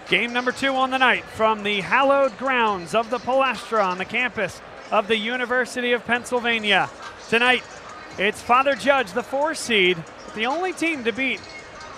Game number 2 on the night from the hallowed grounds of the Palestra on the campus of the University of Pennsylvania. Tonight, it's Father Judge, the 4 seed, the only team to beat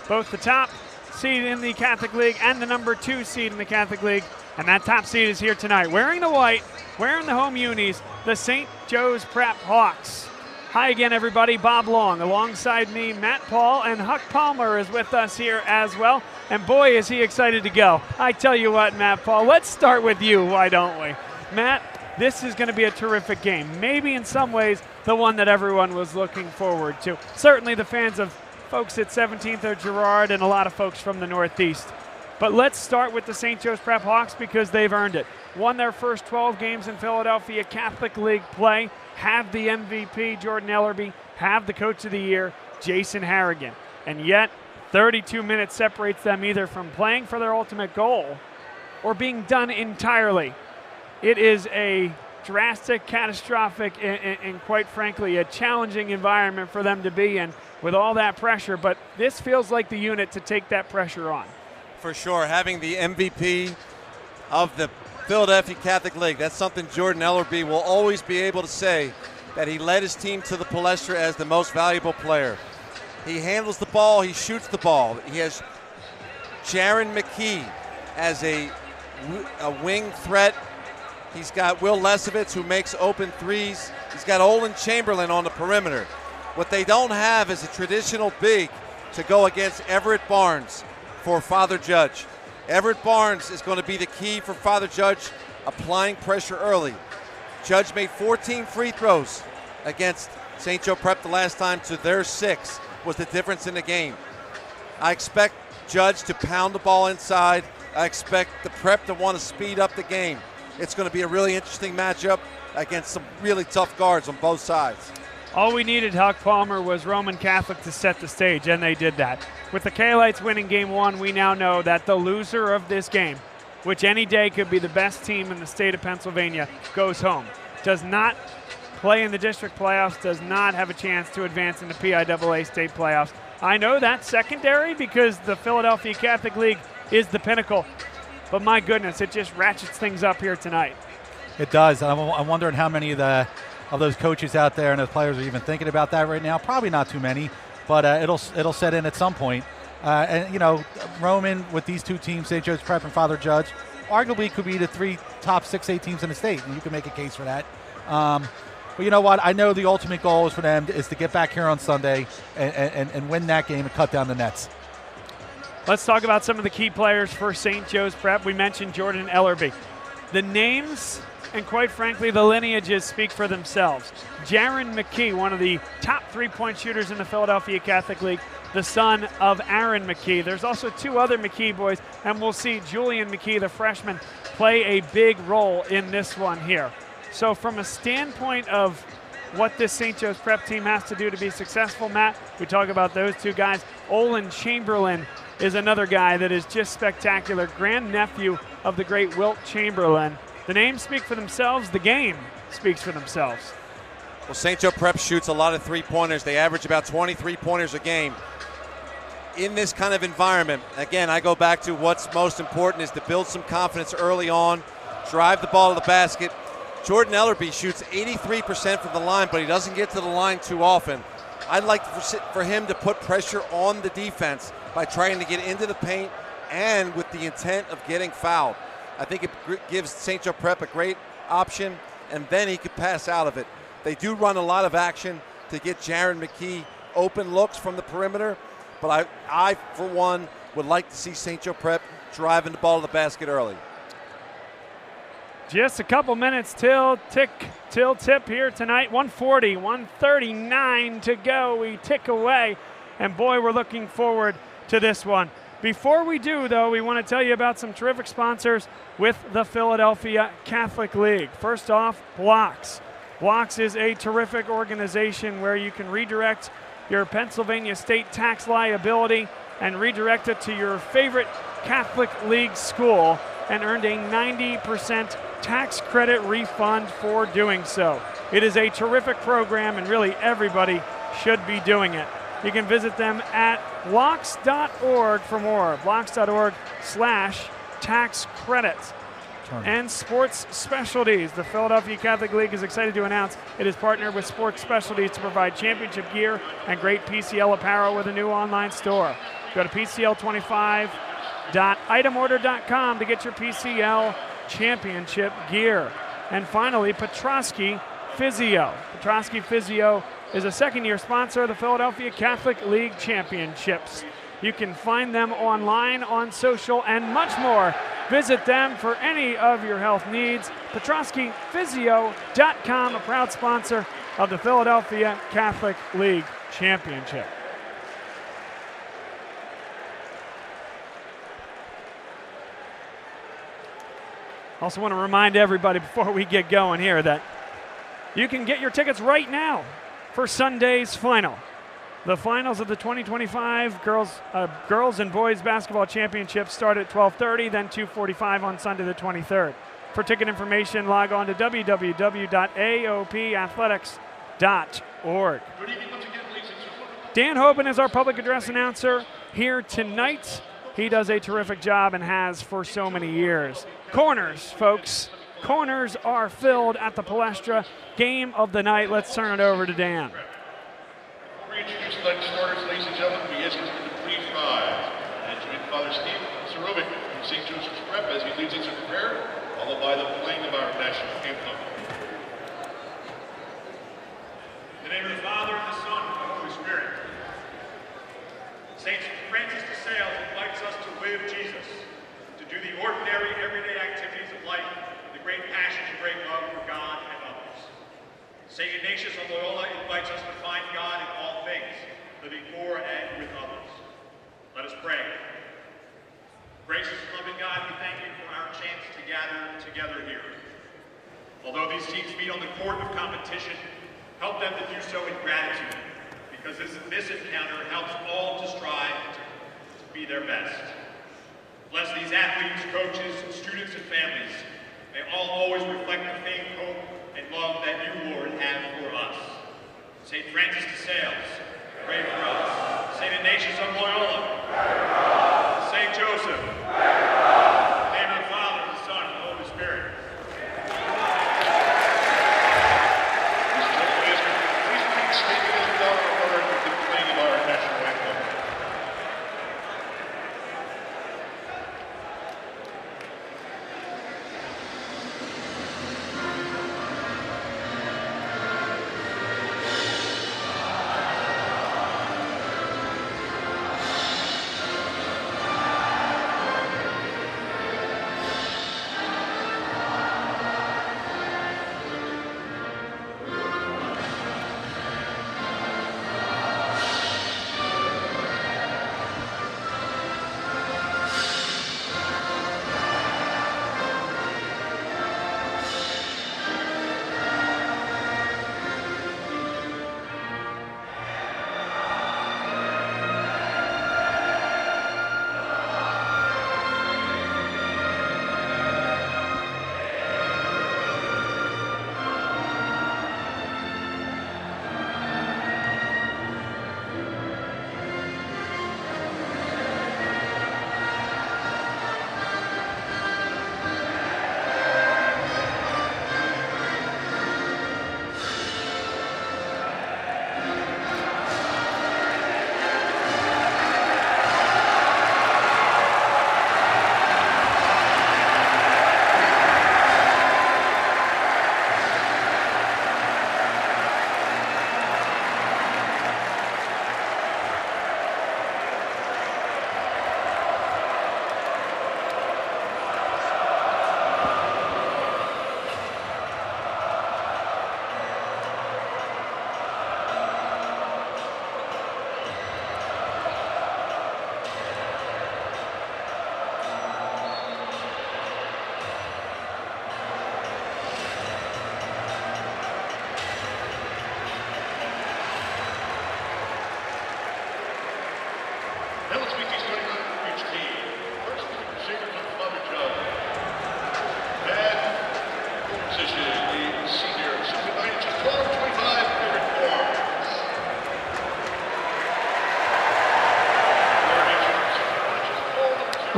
both the top seed in the Catholic League and the number 2 seed in the Catholic League. And that top seed is here tonight, wearing the white, wearing the home unis, the St. Joe's Prep Hawks. Hi again, everybody. Bob Long alongside me, Matt Paul, and Huck Palmer is with us here as well. And boy, is he excited to go. I tell you what, Matt Paul, let's start with you, why don't we? Matt, this is going to be a terrific game. Maybe in some ways the one that everyone was looking forward to. Certainly the fans of folks at 17th or Girard and a lot of folks from the Northeast. But let's start with the St. Joe's Prep Hawks because they've earned it. Won their first 12 games in Philadelphia Catholic League play, have the MVP, Jordan Ellerby, have the Coach of the Year, Jason Harrigan. And yet, 32 minutes separates them either from playing for their ultimate goal or being done entirely. It is a drastic, catastrophic, and quite frankly, a challenging environment for them to be in with all that pressure. But this feels like the unit to take that pressure on. For sure, having the MVP of the Philadelphia Catholic League, that's something Jordan Ellerby will always be able to say, that he led his team to the Palestra as the most valuable player. He handles the ball, he shoots the ball. He has Jaron McKee as a wing threat. He's got Will Lesovitz, who makes open threes. He's got Olin Chamberlain on the perimeter. What they don't have is a traditional big to go against Everett Barnes for Father Judge. Everett Barnes is going to be the key for Father Judge, applying pressure early. Judge made 14 free throws against St. Joe Prep the last time to their 6 was the difference in the game. I expect Judge to pound the ball inside. I expect the Prep to want to speed up the game. It's going to be a really interesting matchup against some really tough guards on both sides. All we needed, Huck Palmer, was Roman Catholic to set the stage, and they did that. With the K-Lights winning Game 1, we now know that the loser of this game, which any day could be the best team in the state of Pennsylvania, goes home. Does not play in the district playoffs, does not have a chance to advance in the PIAA state playoffs. I know that's secondary because the Philadelphia Catholic League is the pinnacle, but my goodness, it just ratchets things up here tonight. It does. I'm wondering how many of those coaches out there and those players are even thinking about that right now. Probably not too many, but it'll set in at some point. And, you know, Roman with these 2 teams, St. Joe's Prep and Father Judge, arguably could be the 3 top 6A teams in the state, and you can make a case for that. But you know what? I know the ultimate goal is for them is to get back here on Sunday and win that game and cut down the nets. Let's talk about some of the key players for St. Joe's Prep. We mentioned Jordan Ellerby. The names and quite frankly the lineages speak for themselves. Jaron McKee, one of the top 3-point shooters in the Philadelphia Catholic League, the son of Aaron McKee. There's also 2 other McKee boys, and we'll see Julian McKee, the freshman, play a big role in this one here. So from a standpoint of what this St. Joe's Prep team has to do to be successful, Matt, we talk about those 2 guys. Olin Chamberlain is another guy that is just spectacular, grandnephew of the great Wilt Chamberlain. The names speak for themselves. The game speaks for themselves. Well, St. Joe Prep shoots a lot of 3-pointers. They average about 23 pointers a game. In this kind of environment, again, I go back to what's most important is to build some confidence early on, drive the ball to the basket. Jordan Ellerby shoots 83% from the line, but he doesn't get to the line too often. I'd like for him to put pressure on the defense by trying to get into the paint and with the intent of getting fouled. I think it gives St. Joe Prep a great option, and then he could pass out of it. They do run a lot of action to get Jaron McKee open looks from the perimeter, but I for one, would like to see St. Joe Prep driving the ball to the basket early. Just a couple minutes till tip here tonight. 140, 139 to go. We tick away, and boy, we're looking forward to this one. Before we do, though, we want to tell you about some terrific sponsors with the Philadelphia Catholic League. First off, Blocks. Blocks is a terrific organization where you can redirect your Pennsylvania state tax liability and redirect it to your favorite Catholic League school and earned a 90% tax credit refund for doing so. It is a terrific program, and really everybody should be doing it. You can visit them at blocks.org for more. Blocks.org/ tax credits and sports specialties. The Philadelphia Catholic League is excited to announce it has partnered with Sports Specialties to provide championship gear and great PCL apparel with a new online store. Go to PCL25.itemorder.com to get your PCL championship gear. And finally, Petrosky Physio. Petrosky Physio is a second-year sponsor of the Philadelphia Catholic League Championships. You can find them online, on social, and much more. Visit them for any of your health needs. PetroskyPhysio.com, a proud sponsor of the Philadelphia Catholic League Championship. Also want to remind everybody before we get going here that you can get your tickets right now for Sunday's final. The finals of the 2025 girls and boys basketball championships start at 12:30, then 2:45 on Sunday the 23rd. For ticket information, log on to www.aopathletics.org. Dan Hoban is our public address announcer here tonight. He does a terrific job and has for so many years. Corners, folks. Corners are filled at the Palestra. Game of the night. Let's turn it over to Dan. Reintroduce the starters, ladies and gentlemen. We ask you to please rise. And join Father Steve Sarovic from St. Joseph's Prep as he leads us in prayer, followed by the playing of our national anthem. In the name of the Father, and the Son, and the Holy Spirit. St. Francis de Sales invites us to live Jesus, to do the ordinary, everyday activities of life, with the great passion and great love for God and others. St. Ignatius of Loyola invites us to find God in all things, living for and with others. Let us pray. Gracious and loving God, we thank you for our chance to gather together here. Although these teams meet on the court of competition, help them to do so in gratitude, because this encounter helps all to strive to be their best. Bless these athletes, coaches, students, and families. May all always reflect the faith, hope, and love that you, Lord, have for us. St. Francis de Sales, pray for us. St. Ignatius of Loyola, pray for us. St. Joseph, pray for us. In the name of the Father, the Son, and the Holy Spirit. Please repeat statement as without our order with the playing of our national anthem.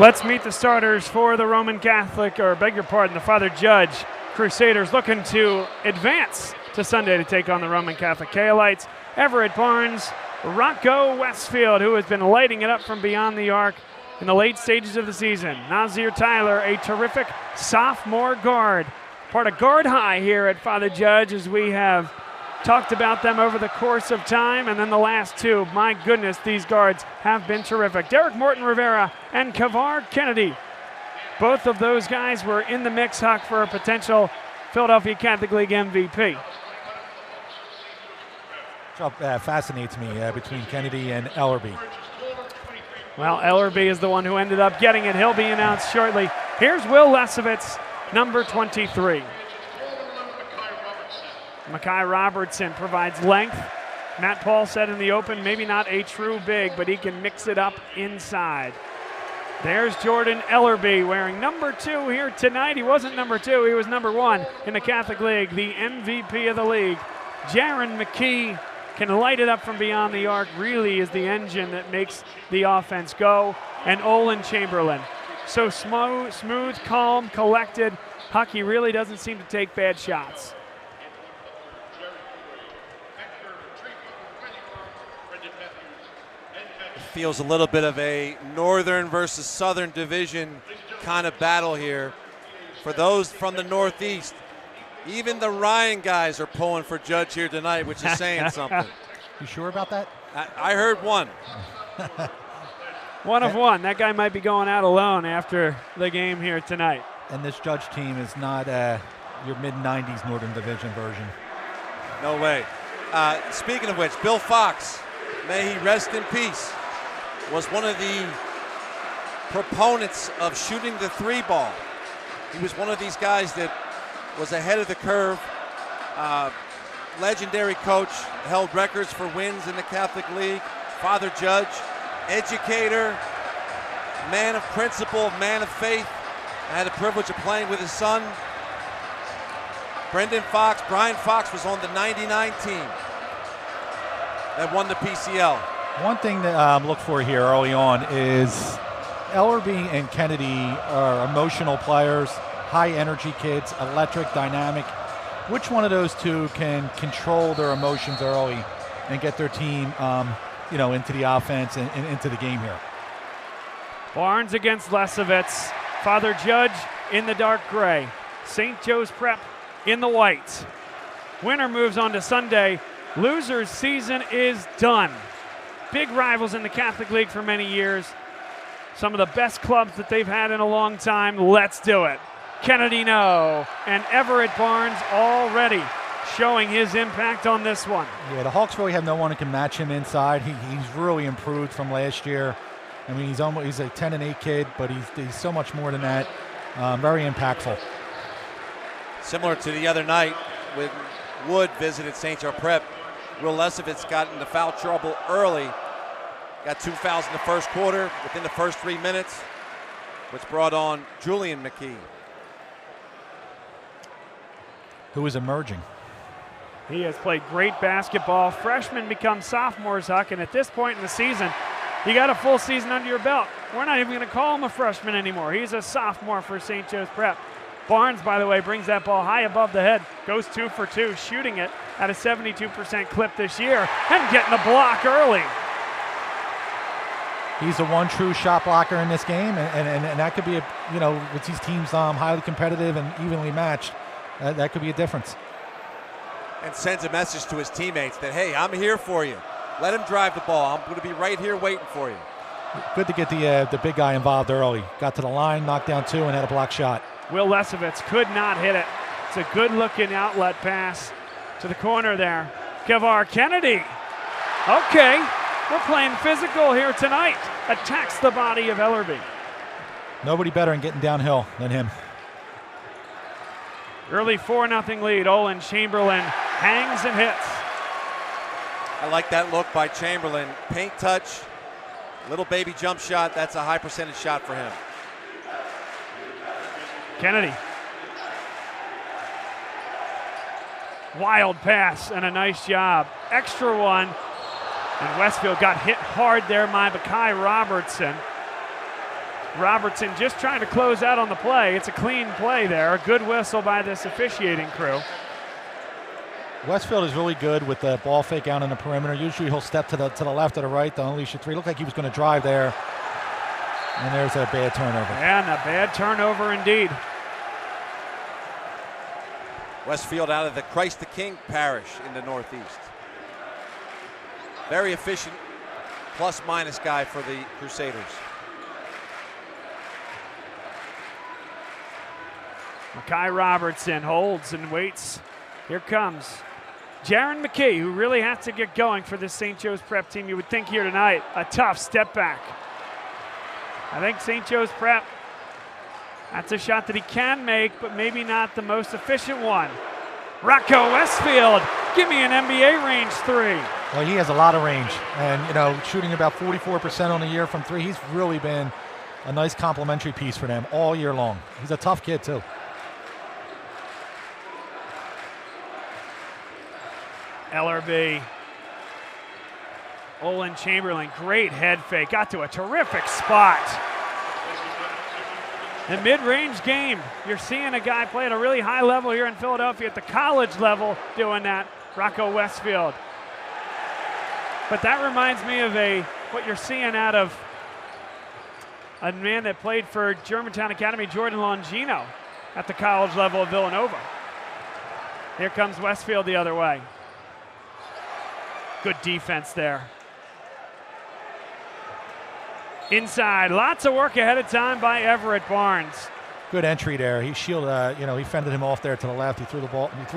Let's meet the starters for the Roman Catholic, or beg your pardon, the Father Judge Crusaders, looking to advance to Sunday to take on the Roman Catholic Kaolites. Everett Barnes, Rocco Westfield, who has been lighting it up from beyond the arc in the late stages of the season. Nazir Tyler, a terrific sophomore guard, part of Guard High here at Father Judge, as we have talked about them over the course of time. And then the last two, my goodness, these guards have been terrific. Derek Morton Rivera and Kavar Kennedy. Both of those guys were in the mix, Huck, for a potential Philadelphia Catholic League MVP. Fascinates me between Kennedy and Ellerby. Well, Ellerby is the one who ended up getting it. He'll be announced shortly. Here's Will Lesovitz, number 23. Makai Robertson provides length. Matt Paul said in the open, maybe not a true big, but he can mix it up inside. There's Jordan Ellerby wearing number 2 here tonight. He wasn't number 2, he was number 1 in the Catholic League, the MVP of the league. Jaron McKee can light it up from beyond the arc, really is the engine that makes the offense go. And Olin Chamberlain, so smooth, calm, collected. Hucky really doesn't seem to take bad shots. Feels a little bit of a northern versus southern division kind of battle here. For those from the Northeast, even the Ryan guys are pulling for Judge here tonight, which is saying something. You sure about that? I heard one. One of one. That guy might be going out alone after the game here tonight. And this Judge team is not your mid-90s Northern Division version. No way. Speaking of which, Bill Fox, may he rest in peace, was one of the proponents of shooting the 3-ball. He was one of these guys that was ahead of the curve. Legendary coach, held records for wins in the Catholic League. Father Judge, educator, man of principle, man of faith. I had the privilege of playing with his son. Brian Fox was on the 99 team that won the PCL. One thing that I'm looking for here early on is Ellerby and Kennedy are emotional players, high energy kids, electric, dynamic. Which one of those two can control their emotions early and get their team into the offense and into the game here? Barnes against Lesovitz. Father Judge in the dark gray. St. Joe's Prep in the white. Winner moves on to Sunday. Loser's season is done. Big rivals in the Catholic League for many years. Some of the best clubs that they've had in a long time. Let's do it. Kennedy no. And Everett Barnes already showing his impact on this one. Yeah, the Hawks really have no one who can match him inside. He's really improved from last year. I mean, he's a 10-8 kid, but he's so much more than that. Very impactful. Similar to the other night when Wood visited St. Joe Prep, Will Lesovitz got into foul trouble early. Got 2 fouls in the first quarter within the first 3 minutes, which brought on Julian McKee, who is emerging. He has played great basketball. Freshmen become sophomores, Huck, and at this point in the season, you got a full season under your belt. We're not even going to call him a freshman anymore. He's a sophomore for St. Joe's Prep. Barnes, by the way, brings that ball high above the head, goes 2 for 2, shooting it at a 72% clip this year, and getting the block early. He's the one true shot blocker in this game, and that could be with these teams highly competitive and evenly matched, that could be a difference. And sends a message to his teammates that, hey, I'm here for you. Let him drive the ball. I'm going to be right here waiting for you. Good to get the big guy involved early. Got to the line, knocked down 2, and had a block shot. Will Lesovitz could not hit it. It's a good-looking outlet pass to the corner there. Kavar Kennedy. Okay, we're playing physical here tonight. Attacks the body of Ellerby. Nobody better in getting downhill than him. Early 4-0 lead. Olin Chamberlain hangs and hits. I like that look by Chamberlain. Paint touch, little baby jump shot. That's a high percentage shot for him. Kennedy. Wild pass and a nice job. Extra one. And Westfield got hit hard there by Makai Robertson. Robertson just trying to close out on the play. It's a clean play there. A good whistle by this officiating crew. Westfield is really good with the ball fake out on the perimeter. Usually he'll step to the left or the right to unleash a three. Looked like he was going to drive there. And there's a bad turnover. And a bad turnover indeed. Westfield out of the Christ the King parish in the Northeast. Very efficient plus-minus guy for the Crusaders. Makai Robertson holds and waits. Here comes Jaron McKee, who really has to get going for this St. Joe's Prep team. You would think here tonight, a tough step back. I think St. Joe's Prep, that's a shot that he can make, but maybe not the most efficient one. Rocco Westfield, give me an NBA range three. Well, he has a lot of range, and you know, shooting about 44% on the year from three. He's really been a nice complimentary piece for them all year long. He's a tough kid too. LRB. Olin Chamberlain, great head fake, got to a terrific spot. The mid-range game, you're seeing a guy play at a really high level here in Philadelphia at the college level doing that, Rocco Westfield. But that reminds me of what you're seeing out of a man that played for Germantown Academy, Jordan Longino, at the college level of Villanova. Here comes Westfield the other way. Good defense there. Inside, lots of work ahead of time by Everett Barnes. Good entry there. He shielded, he fended him off there to the left. He threw the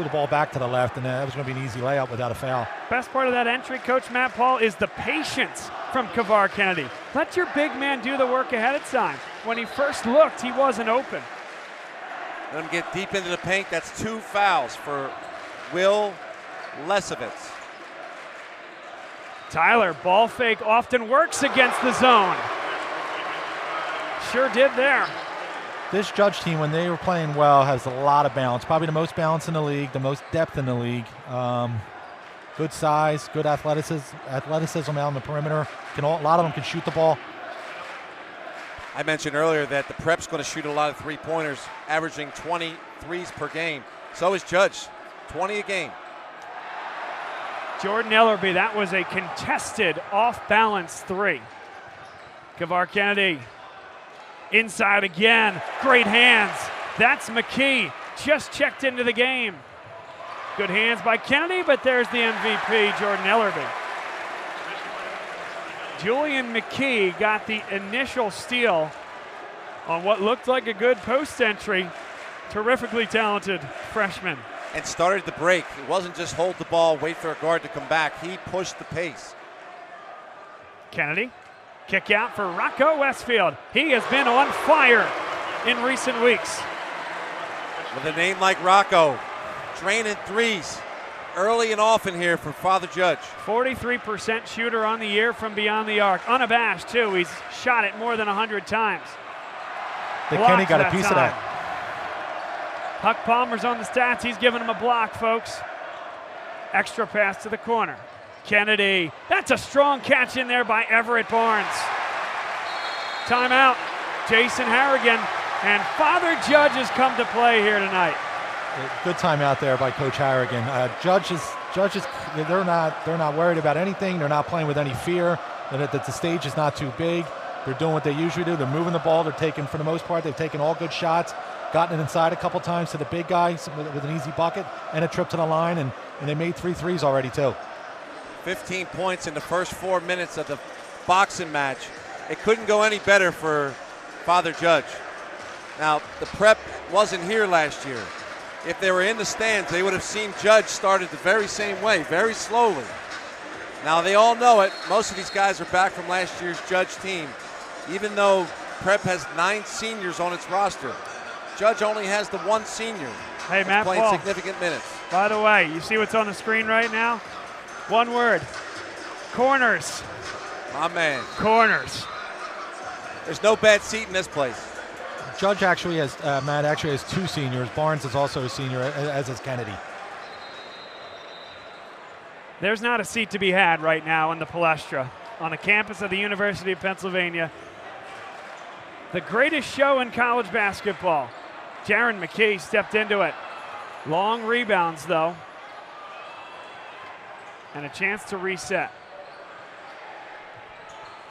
ball back to the left, and that was going to be an easy layup without a foul. Best part of that entry, Coach Matt Paul, is the patience from Kavar Kennedy. Let your big man do the work ahead of time. When he first looked, he wasn't open. Let him get deep into the paint. That's 2 fouls for Will Lesovitz. Tyler, ball fake often works against the zone. Sure did there. This Judge team, when they were playing well, has a lot of balance. Probably the most balance in the league, the most depth in the league. Good size, good athleticism out on the perimeter. A lot of them can shoot the ball. I mentioned earlier that the Prep's going to shoot a lot of three-pointers, averaging 20 threes per game. So is Judge, 20 a game. Jordan Ellerby, that was a contested off-balance three. Kavar Kennedy, inside again, great hands. That's McKee, just checked into the game. Good hands by Kennedy, but there's the MVP, Jordan Ellerby. Julian McKee got the initial steal on what looked like a good post entry. Terrifically talented freshman. And started the break. It wasn't just hold the ball, wait for a guard to come back. He pushed the pace. Kennedy, kick out for Rocco Westfield. He has been on fire in recent weeks. With a name like Rocco, draining threes early and often here for Father Judge. 43% shooter on the year from beyond the arc. Unabashed, too. He's shot it more than 100 times. Kenny got a piece of that. Huck Palmer's on the stats. He's giving him a block, folks. Extra pass to the corner. Kennedy. That's a strong catch in there by Everett Barnes. Timeout. Jason Harrigan. And Father Judge has come to play here tonight. Good timeout there by Coach Harrigan. Judges, they're not worried about anything. They're not playing with any fear. That the stage is not too big. They're doing what they usually do. They're moving the ball. They're taking, for the most part, they've taken all good shots. Gotten it inside a couple times to the big guy with an easy bucket and a trip to the line, and they made 3 threes already too. 15 points in the first 4 minutes of the boxing match. It couldn't go any better for Father Judge. Now, the Prep wasn't here last year. If they were in the stands, they would have seen Judge started the very same way, very slowly. Now, they all know it. Most of these guys are back from last year's Judge team, even though Prep has 9 seniors on its roster. Judge only has the 1 senior. Hey, Matt playing Paul, significant minutes. By the way, you see what's on the screen right now? One word. Corners. My man. Corners. There's no bad seat in this place. Judge actually has, Matt actually has 2 seniors. Barnes is also a senior, as is Kennedy. There's not a seat to be had right now in the Palestra on the campus of the University of Pennsylvania. The greatest show in college basketball. Jaron McKee stepped into it. Long rebounds, though. And a chance to reset.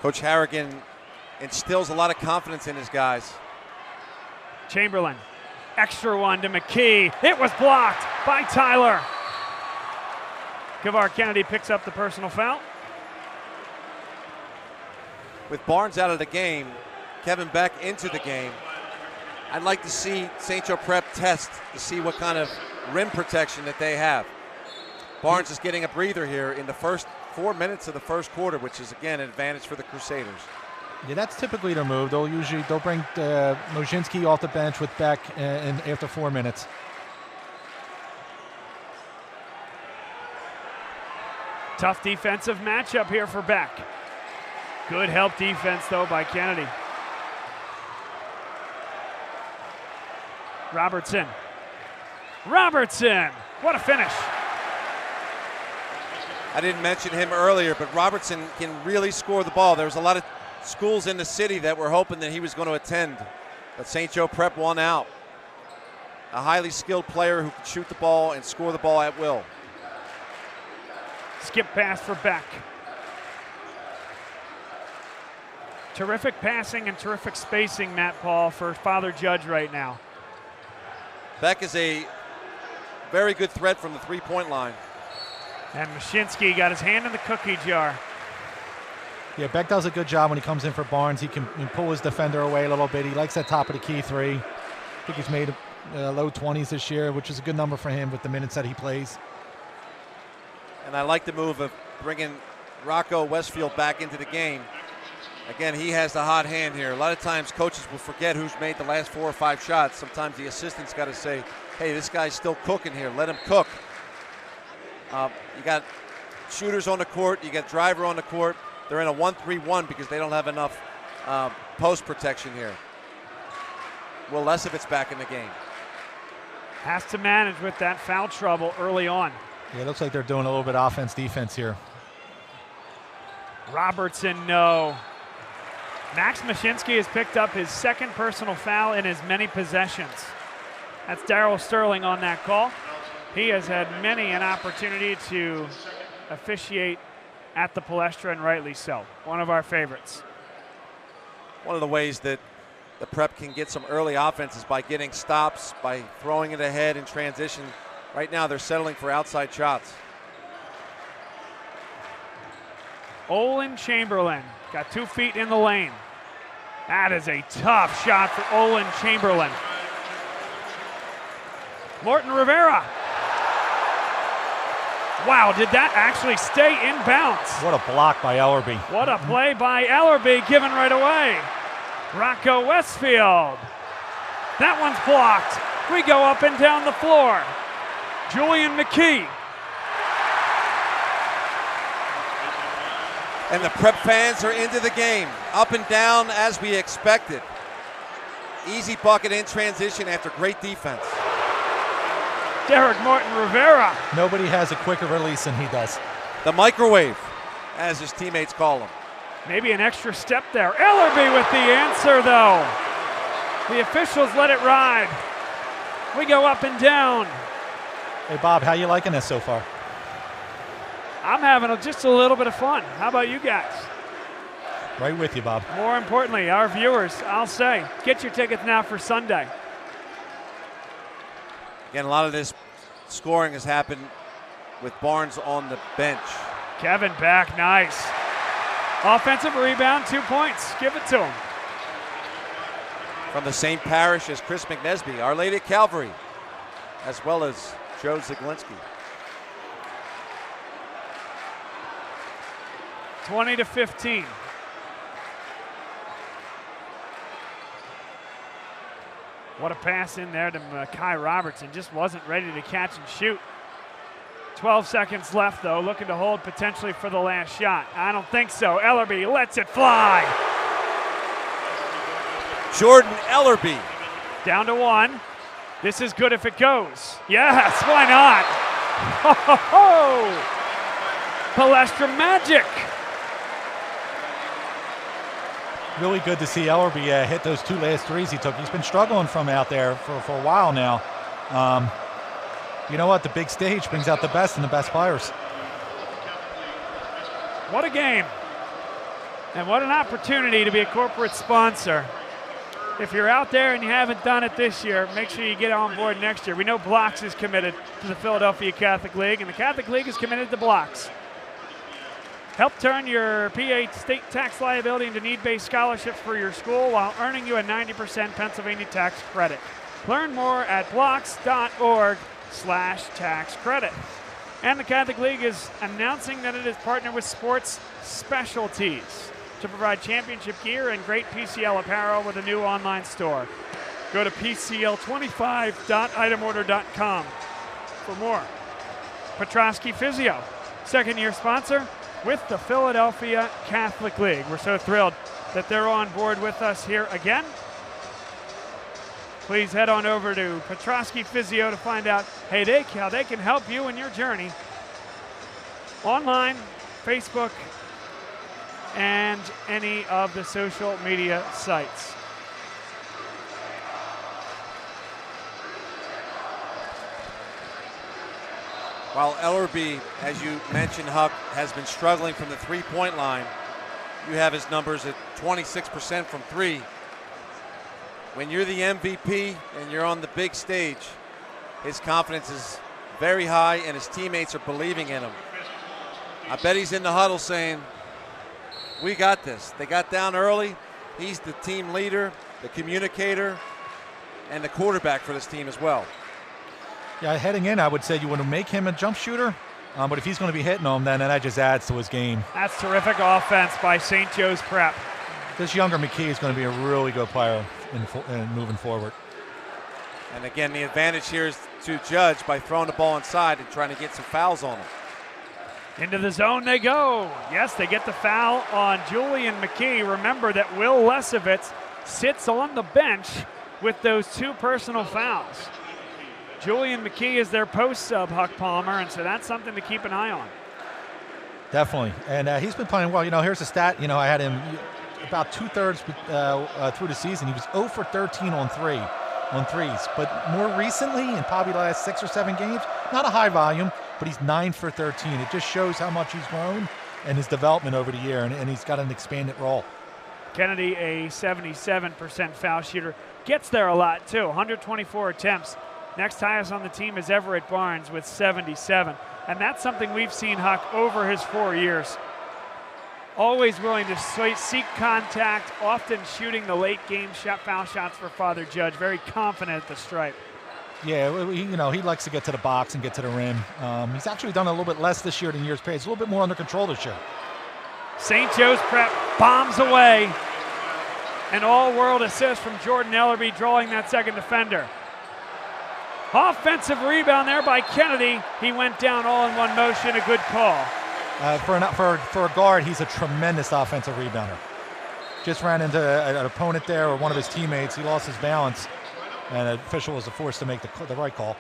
Coach Harrigan instills a lot of confidence in his guys. Chamberlain, extra one to McKee. It was blocked by Tyler. Kavar Kennedy picks up the personal foul. With Barnes out of the game, Kevin Beck into the game, I'd like to see St. Joe Prep test to see what kind of rim protection that they have. Barnes is getting a breather here in the first 4 minutes of the first quarter, which is, again, an advantage for the Crusaders. Yeah, that's typically their move. They'll bring Mojinski off the bench with Beck after 4 minutes. Tough defensive matchup here for Beck. Good help defense, though, by Kennedy. Robertson. What a finish. I didn't mention him earlier, but Robertson can really score the ball. There was a lot of schools in the city that were hoping that he was going to attend, but St. Joe Prep won out. A highly skilled player who can shoot the ball and score the ball at will. Skip pass for Beck. Terrific passing and terrific spacing, Matt Paul, for Father Judge right now. Beck is a very good threat from the three-point line. And Mashinsky got his hand in the cookie jar. Yeah, Beck does a good job when he comes in for Barnes. He can pull his defender away a little bit. He likes that top of the key three. I think he's made low 20s this year, which is a good number for him with the minutes that he plays. And I like the move of bringing Rocco Westfield back into the game. Again, he has the hot hand here. A lot of times coaches will forget who's made the last 4 or 5 shots. Sometimes the assistant's got to say, hey, this guy's still cooking here. Let him cook. You got shooters on the court. You got driver on the court. They're in a 1-3-1 because they don't have enough post protection here. Will Lesovitz back in the game. Has to manage with that foul trouble early on. Yeah, it looks like they're doing a little bit of offense-defense here. Robertson, no. Max Mashinsky has picked up his second personal foul in as many possessions. That's Darryl Sterling on that call. He has had many an opportunity to officiate at the Palestra, and rightly so. One of our favorites. One of the ways that the Prep can get some early offense is by getting stops, by throwing it ahead in transition. Right now they're settling for outside shots. Olin Chamberlain got 2 feet in the lane. That is a tough shot for Olin Chamberlain. Morton Rivera. Wow, did that actually stay in bounds? What a block by Ellerby. What a play by Ellerby, given right away. Rocco Westfield. That one's blocked. We go up and down the floor. Julian McKee. And the Prep fans are into the game. Up and down as we expected. Easy bucket in transition after great defense. Derek Morton Rivera. Nobody has a quicker release than he does. The microwave, as his teammates call him. Maybe an extra step there. Ellerby with the answer, though. The officials let it ride. We go up and down. Hey, Bob, how you liking this so far? I'm having just a little bit of fun. How about you guys? Right with you, Bob. More importantly, our viewers, I'll say, get your tickets now for Sunday. Again, a lot of this scoring has happened with Barnes on the bench. Kevin Beck, nice. Offensive rebound, 2 points. Give it to him. From the same parish as Chris McNesby, Our Lady of Calvary, as well as Joe Zaglinski. 20-15. What a pass in there to Kai Robertson. Just wasn't ready to catch and shoot. 12 seconds left, though. Looking to hold potentially for the last shot. I don't think so. Ellerby lets it fly. Jordan Ellerby. Down to 1. This is good if it goes. Yes, why not? Ho, ho, ho. Palestra magic. Really good to see Ellerby hit those 2 last threes he took. He's been struggling from out there for a while now. You know what? The big stage brings out the best and the best players. What a game. And what an opportunity to be a corporate sponsor. If you're out there and you haven't done it this year, make sure you get on board next year. We know Blocks is committed to the Philadelphia Catholic League, and the Catholic League is committed to Blocks. Help turn your PA state tax liability into need-based scholarships for your school while earning you a 90% Pennsylvania tax credit. Learn more at blocks.org/tax credit. And the Catholic League is announcing that it has partnered with Sports Specialties to provide championship gear and great PCL apparel with a new online store. Go to PCL25.itemorder.com for more. Petrosky Physio, second-year sponsor with the Philadelphia Catholic League. We're so thrilled that they're on board with us here again. Please head on over to Petrosky Physio to find out how they can help you in your journey. Online, Facebook, and any of the social media sites. While Ellerby, as you mentioned, Huck, has been struggling from the three-point line, you have his numbers at 26% from 3. When you're the MVP and you're on the big stage, his confidence is very high and his teammates are believing in him. I bet he's in the huddle saying, we got this. They got down early. He's the team leader, the communicator, and the quarterback for this team as well. Yeah, heading in, I would say you want to make him a jump shooter, but if he's going to be hitting them, then that just adds to his game. That's terrific offense by St. Joe's Prep. This younger McKee is going to be a really good player in moving forward. And again, the advantage here is to Judge by throwing the ball inside and trying to get some fouls on him. Into the zone they go. Yes, they get the foul on Julian McKee. Remember that Will Lesovitz sits on the bench with those 2 personal fouls. Julian McKee is their post sub, Huck Palmer, and so that's something to keep an eye on. Definitely, and he's been playing well. You know, here's a stat. You know, I had him about 2/3 through the season. He was 0 for 13 on threes, but more recently, in probably the last 6 or 7 games, not a high volume, but he's 9 for 13. It just shows how much he's grown and his development over the year, and he's got an expanded role. Kennedy, a 77% foul shooter, gets there a lot too, 124 attempts. Next highest on the team is Everett Barnes with 77. And that's something we've seen Huck over his 4 years. Always willing to seek contact, often shooting the late game foul shots for Father Judge. Very confident at the stripe. Yeah, he likes to get to the box and get to the rim. He's actually done a little bit less this year than years past. He's a little bit more under control this year. St. Joe's Prep bombs away. An all-world assist from Jordan Ellerby, drawing that second defender. Offensive rebound there by Kennedy. He went down all in one motion. A good call. For a guard, he's a tremendous offensive rebounder. Just ran into an opponent there or one of his teammates. He lost his balance, and an official was forced to make the right call.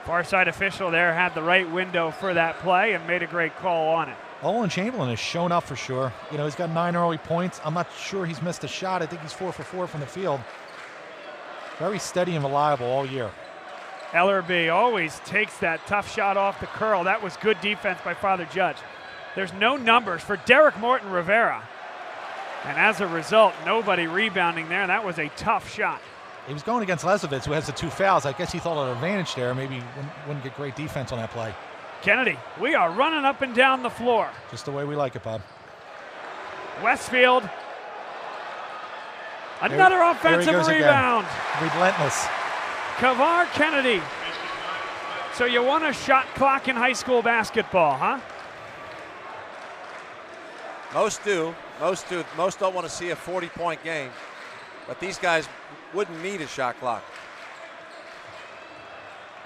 Far side official there had the right window for that play and made a great call on it. Olin Chamberlain has shown up for sure. You know, he's got 9 early points. I'm not sure he's missed a shot. I think he's 4 for 4 from the field. Very steady and reliable all year. Ellerby always takes that tough shot off the curl. That was good defense by Father Judge. There's no numbers for Derek Morton Rivera. And as a result, nobody rebounding there. That was a tough shot. He was going against Lesovitz, who has the 2 fouls. I guess he thought an advantage there. Maybe wouldn't get great defense on that play. Kennedy, we are running up and down the floor. Just the way we like it, Bob. Westfield. Another offensive rebound. Again. Relentless. Kavar Kennedy. So you want a shot clock in high school basketball, huh? Most do. Most don't want to see a 40-point game. But these guys wouldn't need a shot clock.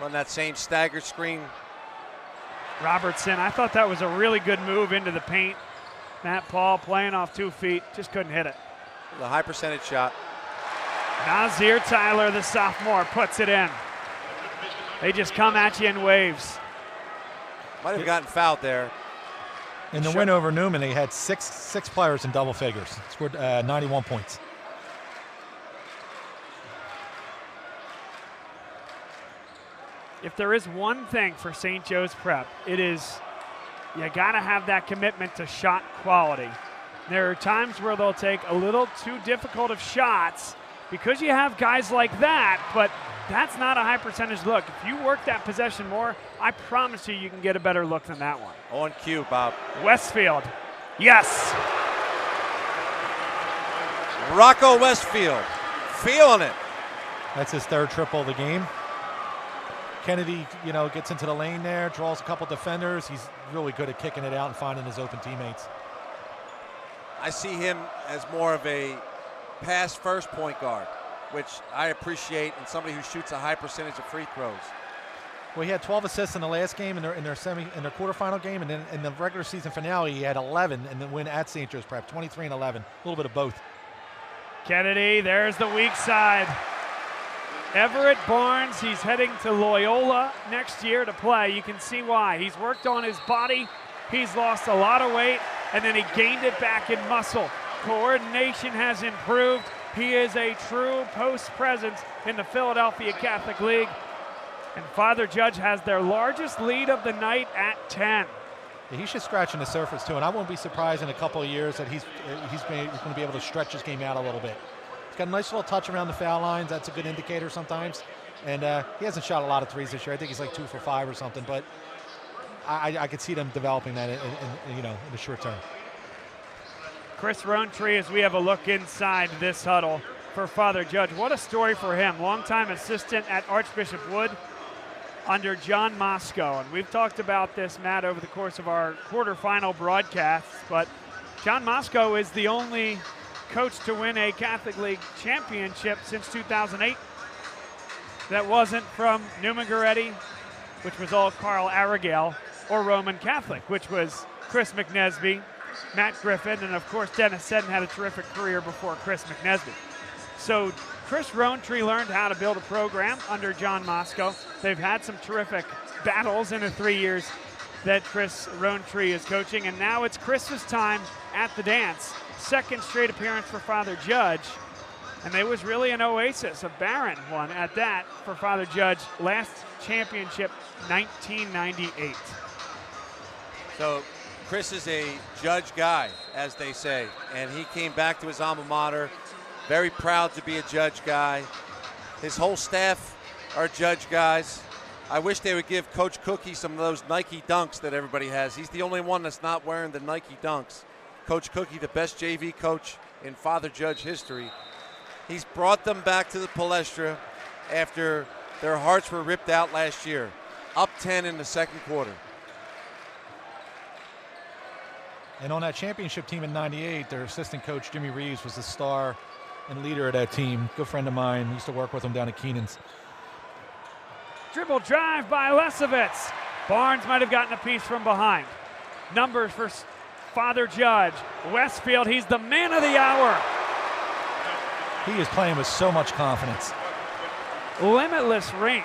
Run that same stagger screen. Robertson, I thought that was a really good move into the paint. Matt Paul playing off 2 feet, just couldn't hit it. A high percentage shot. Nazir Tyler, the sophomore, puts it in. They just come at you in waves. Might have gotten fouled there. In the win over Newman, they had six players in double figures. Scored 91 points. If there is one thing for St. Joe's Prep, it is you got to have that commitment to shot quality. There are times where they'll take a little too difficult of shots because you have guys like that, but that's not a high percentage look. If you work that possession more, I promise you can get a better look than that one. On cue, Bob. Westfield, yes. Rocco Westfield, feeling it. That's his third triple of the game. Kennedy, gets into the lane there, draws a couple defenders. He's really good at kicking it out and finding his open teammates. I see him as more of a pass-first point guard, which I appreciate, and somebody who shoots a high percentage of free throws. Well, he had 12 assists in the last game in their quarterfinal game, and then in the regular season finale, he had 11 in the win at St. Joe's Prep, 23 and 11, a little bit of both. Kennedy, there's the weak side. Everett Barnes, he's heading to Loyola next year to play. You can see why. He's worked on his body. He's lost a lot of weight, and then he gained it back in muscle. Coordination has improved. He is a true post presence in the Philadelphia Catholic League. And Father Judge has their largest lead of the night at 10. Yeah, he's just scratching the surface, too, and I won't be surprised in a couple of years that he's going to be able to stretch his game out a little bit. He's got a nice little touch around the foul lines. That's a good indicator sometimes. And he hasn't shot a lot of threes this year. I think he's like 2 for 5 or something, but I could see them developing that in the short term. Chris Rowntree, as we have a look inside this huddle for Father Judge. What a story for him. Longtime assistant at Archbishop Wood under John Moscow. And we've talked about this, Matt, over the course of our quarterfinal broadcasts, but John Moscow is the only coach to win a Catholic League championship since 2008 that wasn't from Newman Goretti, which was all Carl Aragale, or Roman Catholic, which was Chris McNesby, Matt Griffin, and of course Dennis Seddon had a terrific career before Chris McNesby. So Chris Rowntree learned how to build a program under John Moscow. They've had some terrific battles in the 3 years that Chris Rowntree is coaching, and now it's Chris's time at the dance. Second straight appearance for Father Judge, and there was really an oasis, a barren one at that for Father Judge. Last championship, 1998. So Chris is a Judge guy, as they say, and he came back to his alma mater, very proud to be a Judge guy. His whole staff are Judge guys. I wish they would give Coach Cookie some of those Nike Dunks that everybody has. He's the only one that's not wearing the Nike Dunks. Coach Cookie, the best JV coach in Father Judge history. He's brought them back to the Palestra after their hearts were ripped out last year. Up 10 in the second quarter. And on that championship team in '98, their assistant coach, Jimmy Reeves, was the star and leader of that team. Good friend of mine. Used to work with him down at Keenan's. Dribble drive by Lesovitz. Barnes might have gotten a piece from behind. Numbers for Father Judge. Westfield, he's the man of the hour. He is playing with so much confidence. Limitless range.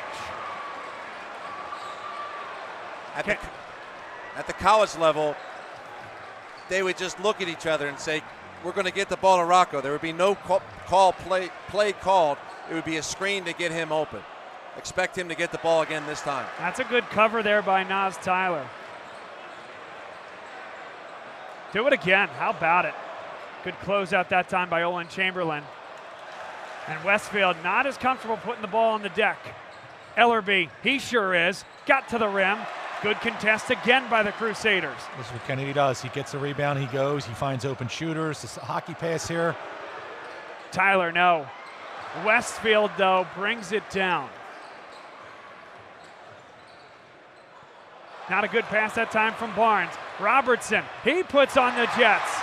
At the college level, they would just look at each other and say, we're going to get the ball to Rocco. There would be no play called. It would be a screen to get him open. Expect him to get the ball again this time. That's a good cover there by Nas Tyler. Do it again. How about it? Good closeout that time by Olin Chamberlain. And Westfield not as comfortable putting the ball on the deck. Ellerby, he sure is. Got to the rim. Good contest again by the Crusaders. This is what Kennedy does. He gets the rebound, he goes, he finds open shooters. This hockey pass here. Tyler, no. Westfield, though, brings it down. Not a good pass that time from Barnes. Robertson, he puts on the Jets.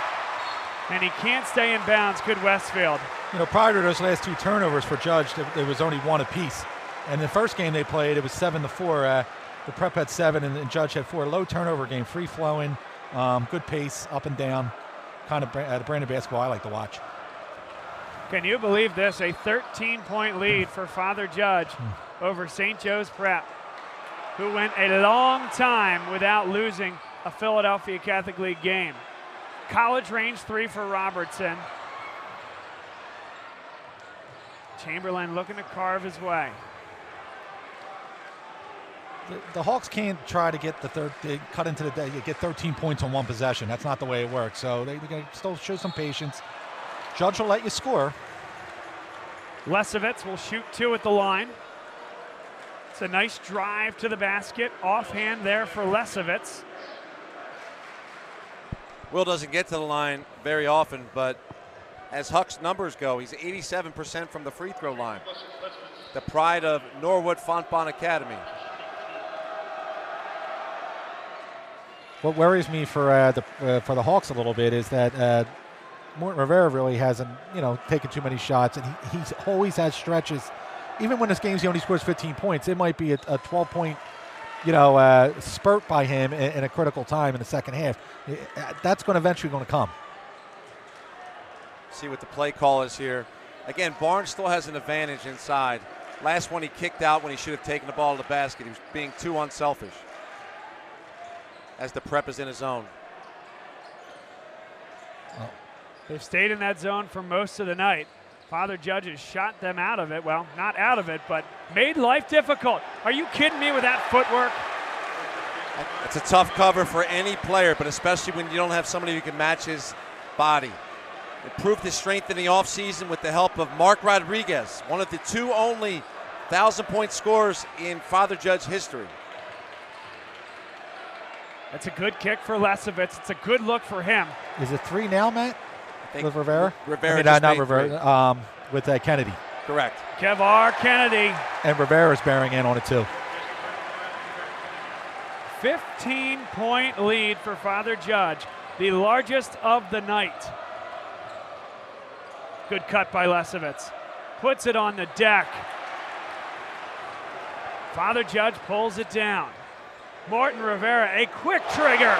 And he can't stay in bounds, could Westfield. Prior to those last two turnovers for Judge, there was only one apiece. And the first game they played, it was 7-4. The Prep had 7 and Judge had 4. Low turnover game, free-flowing, good pace, up and down. Kind of the brand of basketball I like to watch. Can you believe this? A 13-point lead for Father Judge over St. Joe's Prep, who went a long time without losing a Philadelphia Catholic League game. College range 3 for Robertson. Chamberlain looking to carve his way. The Hawks can't try to get they cut into the day, get 13 points on one possession. That's not the way it works. So they're going to still show some patience. Judge will let you score. Lesovitz will shoot 2 at the line. It's a nice drive to the basket. Offhand there for Lesovitz. Will doesn't get to the line very often, but as Huck's numbers go, he's 87% from the free throw line. The pride of Norwood Fontbonne Academy. What worries me for the Hawks a little bit is that Morton Rivera really hasn't, taken too many shots, and he's always had stretches. Even when this game's he only scores 15 points, it might be a 12-point, spurt by him in a critical time in the second half. That's eventually going to come. See what the play call is here. Again, Barnes still has an advantage inside. Last one he kicked out when he should have taken the ball to the basket. He was being too unselfish as the prep is in his zone. They've stayed in that zone for most of the night. Father Judge has shot them out of it. Well, not out of it, but made life difficult. Are you kidding me with that footwork? It's a tough cover for any player, but especially when you don't have somebody who can match his body. Improved his strength in the offseason with the help of Mark Rodriguez, one of the 2 only 1,000-point scorers in Father Judge history. That's a good kick for Lesovitz. It's a good look for him. Is it 3 now, Matt? With Rivera? Rivera not Rivera. With Kennedy. Correct. Kevar Kennedy. And Rivera's bearing in on it too. 15-point lead for Father Judge, the largest of the night. Good cut by Lesovitz. Puts it on the deck. Father Judge pulls it down. Morton Rivera, a quick trigger.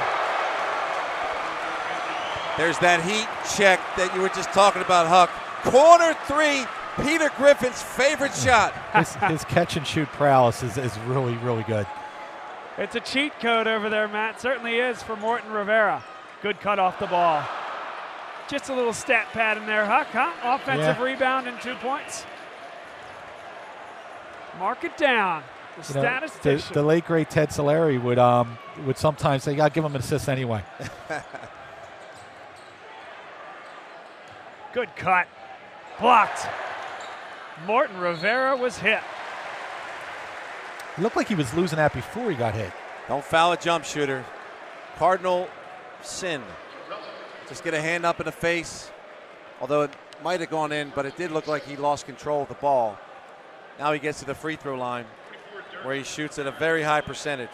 There's that heat check that you were just talking about, Huck. Corner 3, Peter Griffin's favorite shot. His catch and shoot prowess is really, really good. It's a cheat code over there, Matt. Certainly is for Morton Rivera. Good cut off the ball. Just a little stat pad in there, Huck, huh? Offensive rebound and 2 points. Mark it down. The statistician. The late great Ted Solari would sometimes say, "I'll give him an assist anyway." Good cut. Blocked. Morton Rivera was hit. It looked like he was losing that before he got hit. Don't foul a jump shooter. Cardinal sin. Just get a hand up in the face. Although it might have gone in, but it did look like he lost control of the ball. Now he gets to the free throw line where he shoots at a very high percentage.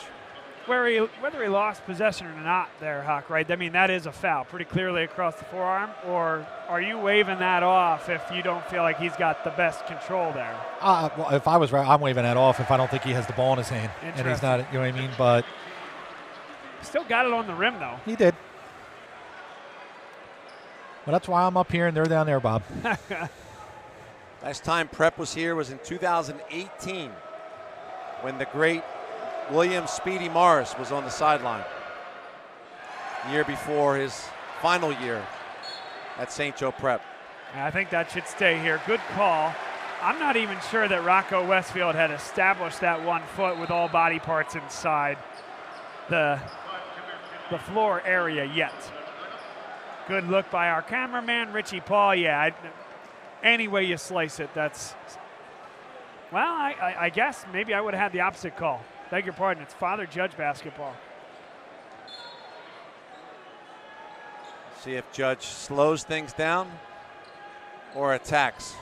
Whether he lost possession or not there, Huck, right? I mean, that is a foul pretty clearly across the forearm. Or are you waving that off if you don't feel like he's got the best control there? Well, if I was right, I'm waving that off if I don't think he has the ball in his hand. And he's not, you know what I mean? But still got it on the rim, though. He did. Well, that's why I'm up here and they're down there, Bob. Last time Prep was here was in 2018 when the great William Speedy Morris was on the sideline. The year before his final year at St. Joe Prep. I think that should stay here. Good call. I'm not even sure that Rocco Westfield had established that 1 foot with all body parts inside the floor area yet. Good look by our cameraman, Richie Paul. Yeah, any way you slice it, that's... Well, I guess maybe I would have had the opposite call. Beg your pardon, it's Father Judge basketball. See if Judge slows things down or attacks.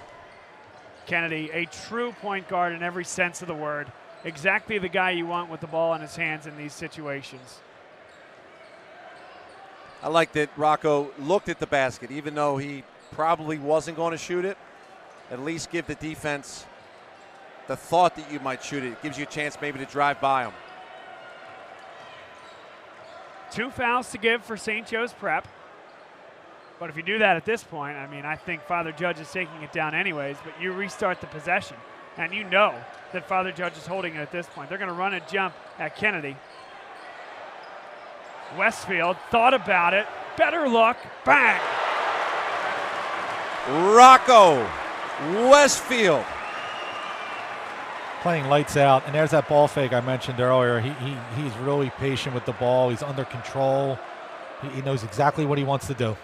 Kennedy, a true point guard in every sense of the word. Exactly the guy you want with the ball in his hands in these situations. I like that Rocco looked at the basket, even though he probably wasn't going to shoot it. At least give the defense the thought that you might shoot it. It gives you a chance maybe to drive by him. 2 fouls to give for St. Joe's Prep. But if you do that at this point, I mean, I think Father Judge is taking it down anyways, but you restart the possession, and you know that Father Judge is holding it at this point. They're going to run a jump at Kennedy. Westfield thought about it. Better look. Bang. Rocco Westfield. Playing lights out, and there's that ball fake I mentioned earlier. He's really patient with the ball. He's under control. He knows exactly what he wants to do.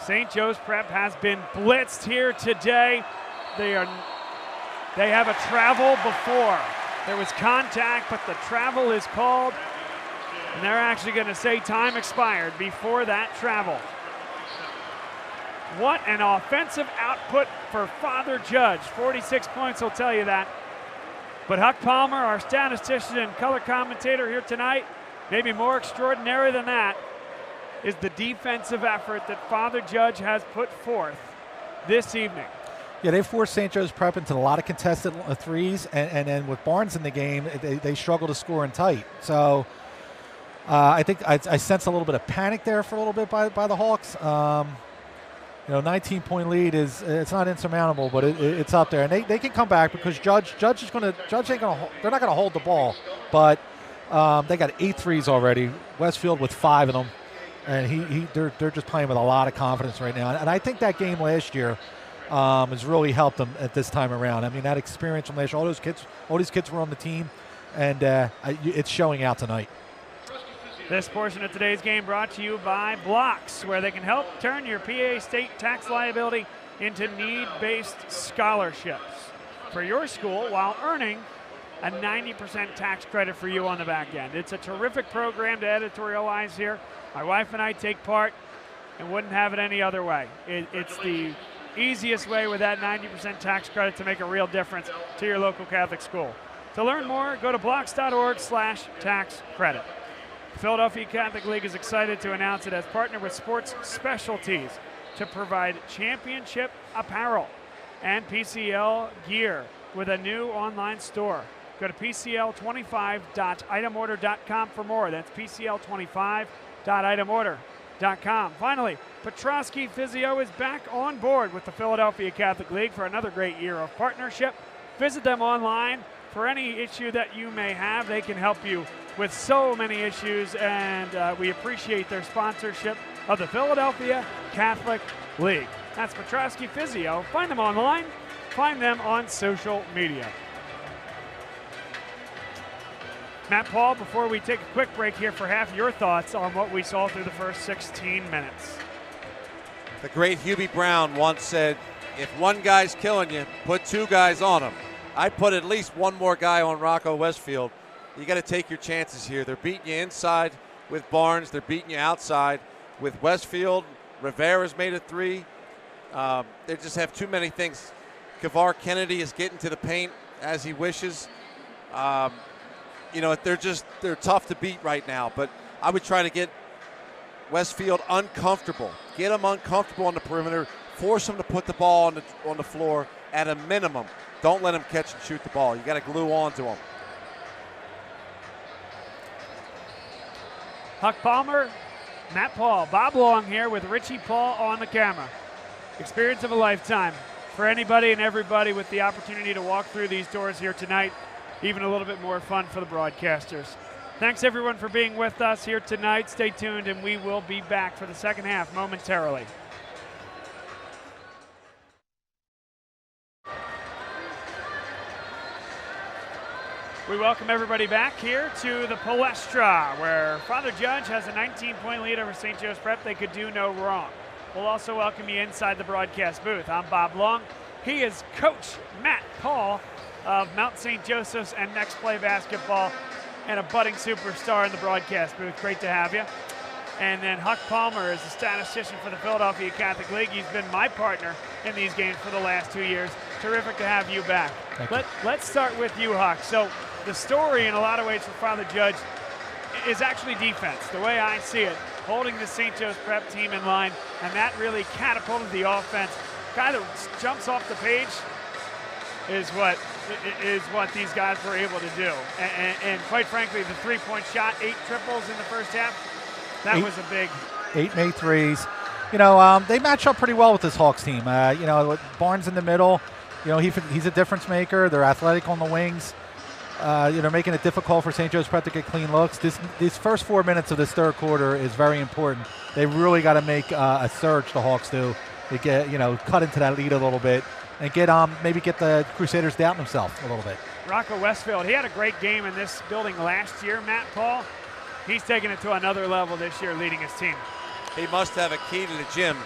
St. Joe's Prep has been blitzed here today. They have a travel before. There was contact, but the travel is called, and they're actually going to say time expired before that travel. What an offensive output for Father Judge. 46 points will tell you that. But Huck Palmer, our statistician and color commentator here tonight, maybe more extraordinary than that, is the defensive effort that Father Judge has put forth this evening. Yeah, they forced St. Joe's Prep into a lot of contested threes, and then with Barnes in the game, they struggle to score in tight. So I think I sense a little bit of panic there for a little bit by the Hawks. 19-point lead it's not insurmountable, but it's up there, and they can come back because Judge ain't gonna. They're not gonna hold the ball, but they got 8 threes already. Westfield with 5 of them, and they're just playing with a lot of confidence right now. And I think that game last year has really helped them at this time around. I mean, that experience from last year, all these kids were on the team, and it's showing out tonight. This portion of today's game brought to you by Blocks, where they can help turn your PA state tax liability into need-based scholarships for your school while earning a 90% tax credit for you on the back end. It's a terrific program to editorialize here. My wife and I take part and wouldn't have it any other way. It's the easiest way with that 90% tax credit to make a real difference to your local Catholic school. To learn more, go to blocks.org/tax credit. The Philadelphia Catholic League is excited to announce it has partnered with Sports Specialties to provide championship apparel and PCL gear with a new online store. Go to PCL25.itemorder.com for more. That's PCL25.itemorder.com. Finally, Petrosky Physio is back on board with the Philadelphia Catholic League for another great year of partnership. Visit them online for any issue that you may have. They can help you with so many issues, and we appreciate their sponsorship of the Philadelphia Catholic League. That's Petrosky Physio. Find them online. Find them on social media. Matt Paul, before we take a quick break here for half, your thoughts on what we saw through the first 16 minutes. The great Hubie Brown once said, if one guy's killing you, put 2 guys on him. I'd put at least one more guy on Rocco Westfield. You got to take your chances here. They're beating you inside with Barnes. They're beating you outside with Westfield. Rivera's made a 3. They just have too many things. Kavar Kennedy is getting to the paint as he wishes. They're tough to beat right now, but I would try to get Westfield uncomfortable. Get them uncomfortable on the perimeter. Force them to put the ball on the floor at a minimum. Don't let them catch and shoot the ball. You got to glue on to them. Huck Palmer, Matt Paul, Bob Long here with Richie Paul on the camera. Experience of a lifetime for anybody and everybody with the opportunity to walk through these doors here tonight. Even a little bit more fun for the broadcasters. Thanks everyone for being with us here tonight. Stay tuned and we will be back for the second half momentarily. We welcome everybody back here to the Palestra, where Father Judge has a 19-point lead over St. Joe's Prep. They could do no wrong. We'll also welcome you inside the broadcast booth. I'm Bob Long. He is Coach Matt Paul of Mount St. Joseph's and Next Play Basketball, and a budding superstar in the broadcast booth. Great to have you. And then Huck Palmer is the statistician for the Philadelphia Catholic League. He's been my partner in these games for the last 2 years. Terrific to have you back. Let's start with you, Huck. So the story in a lot of ways for Father Judge is actually defense, the way I see it, holding the St. Joe's Prep team in line, and that really catapulted the offense. Guy that jumps off the page is what these guys were able to do. And quite frankly, the three-point shot, 8 triples in the first half, that was a big. 8 made threes. They match up pretty well with this Hawks team. With Barnes in the middle, he's a difference maker. They're athletic on the wings. making it difficult for St. Joe's Prep to get clean looks. These first 4 minutes of this third quarter is very important. They really got to make a surge, the Hawks do, to get, cut into that lead a little bit and maybe get the Crusaders down themselves a little bit. Rocco Westfield, he had a great game in this building last year, Matt Paul. He's taking it to another level this year, leading his team. He must have a key to the gym.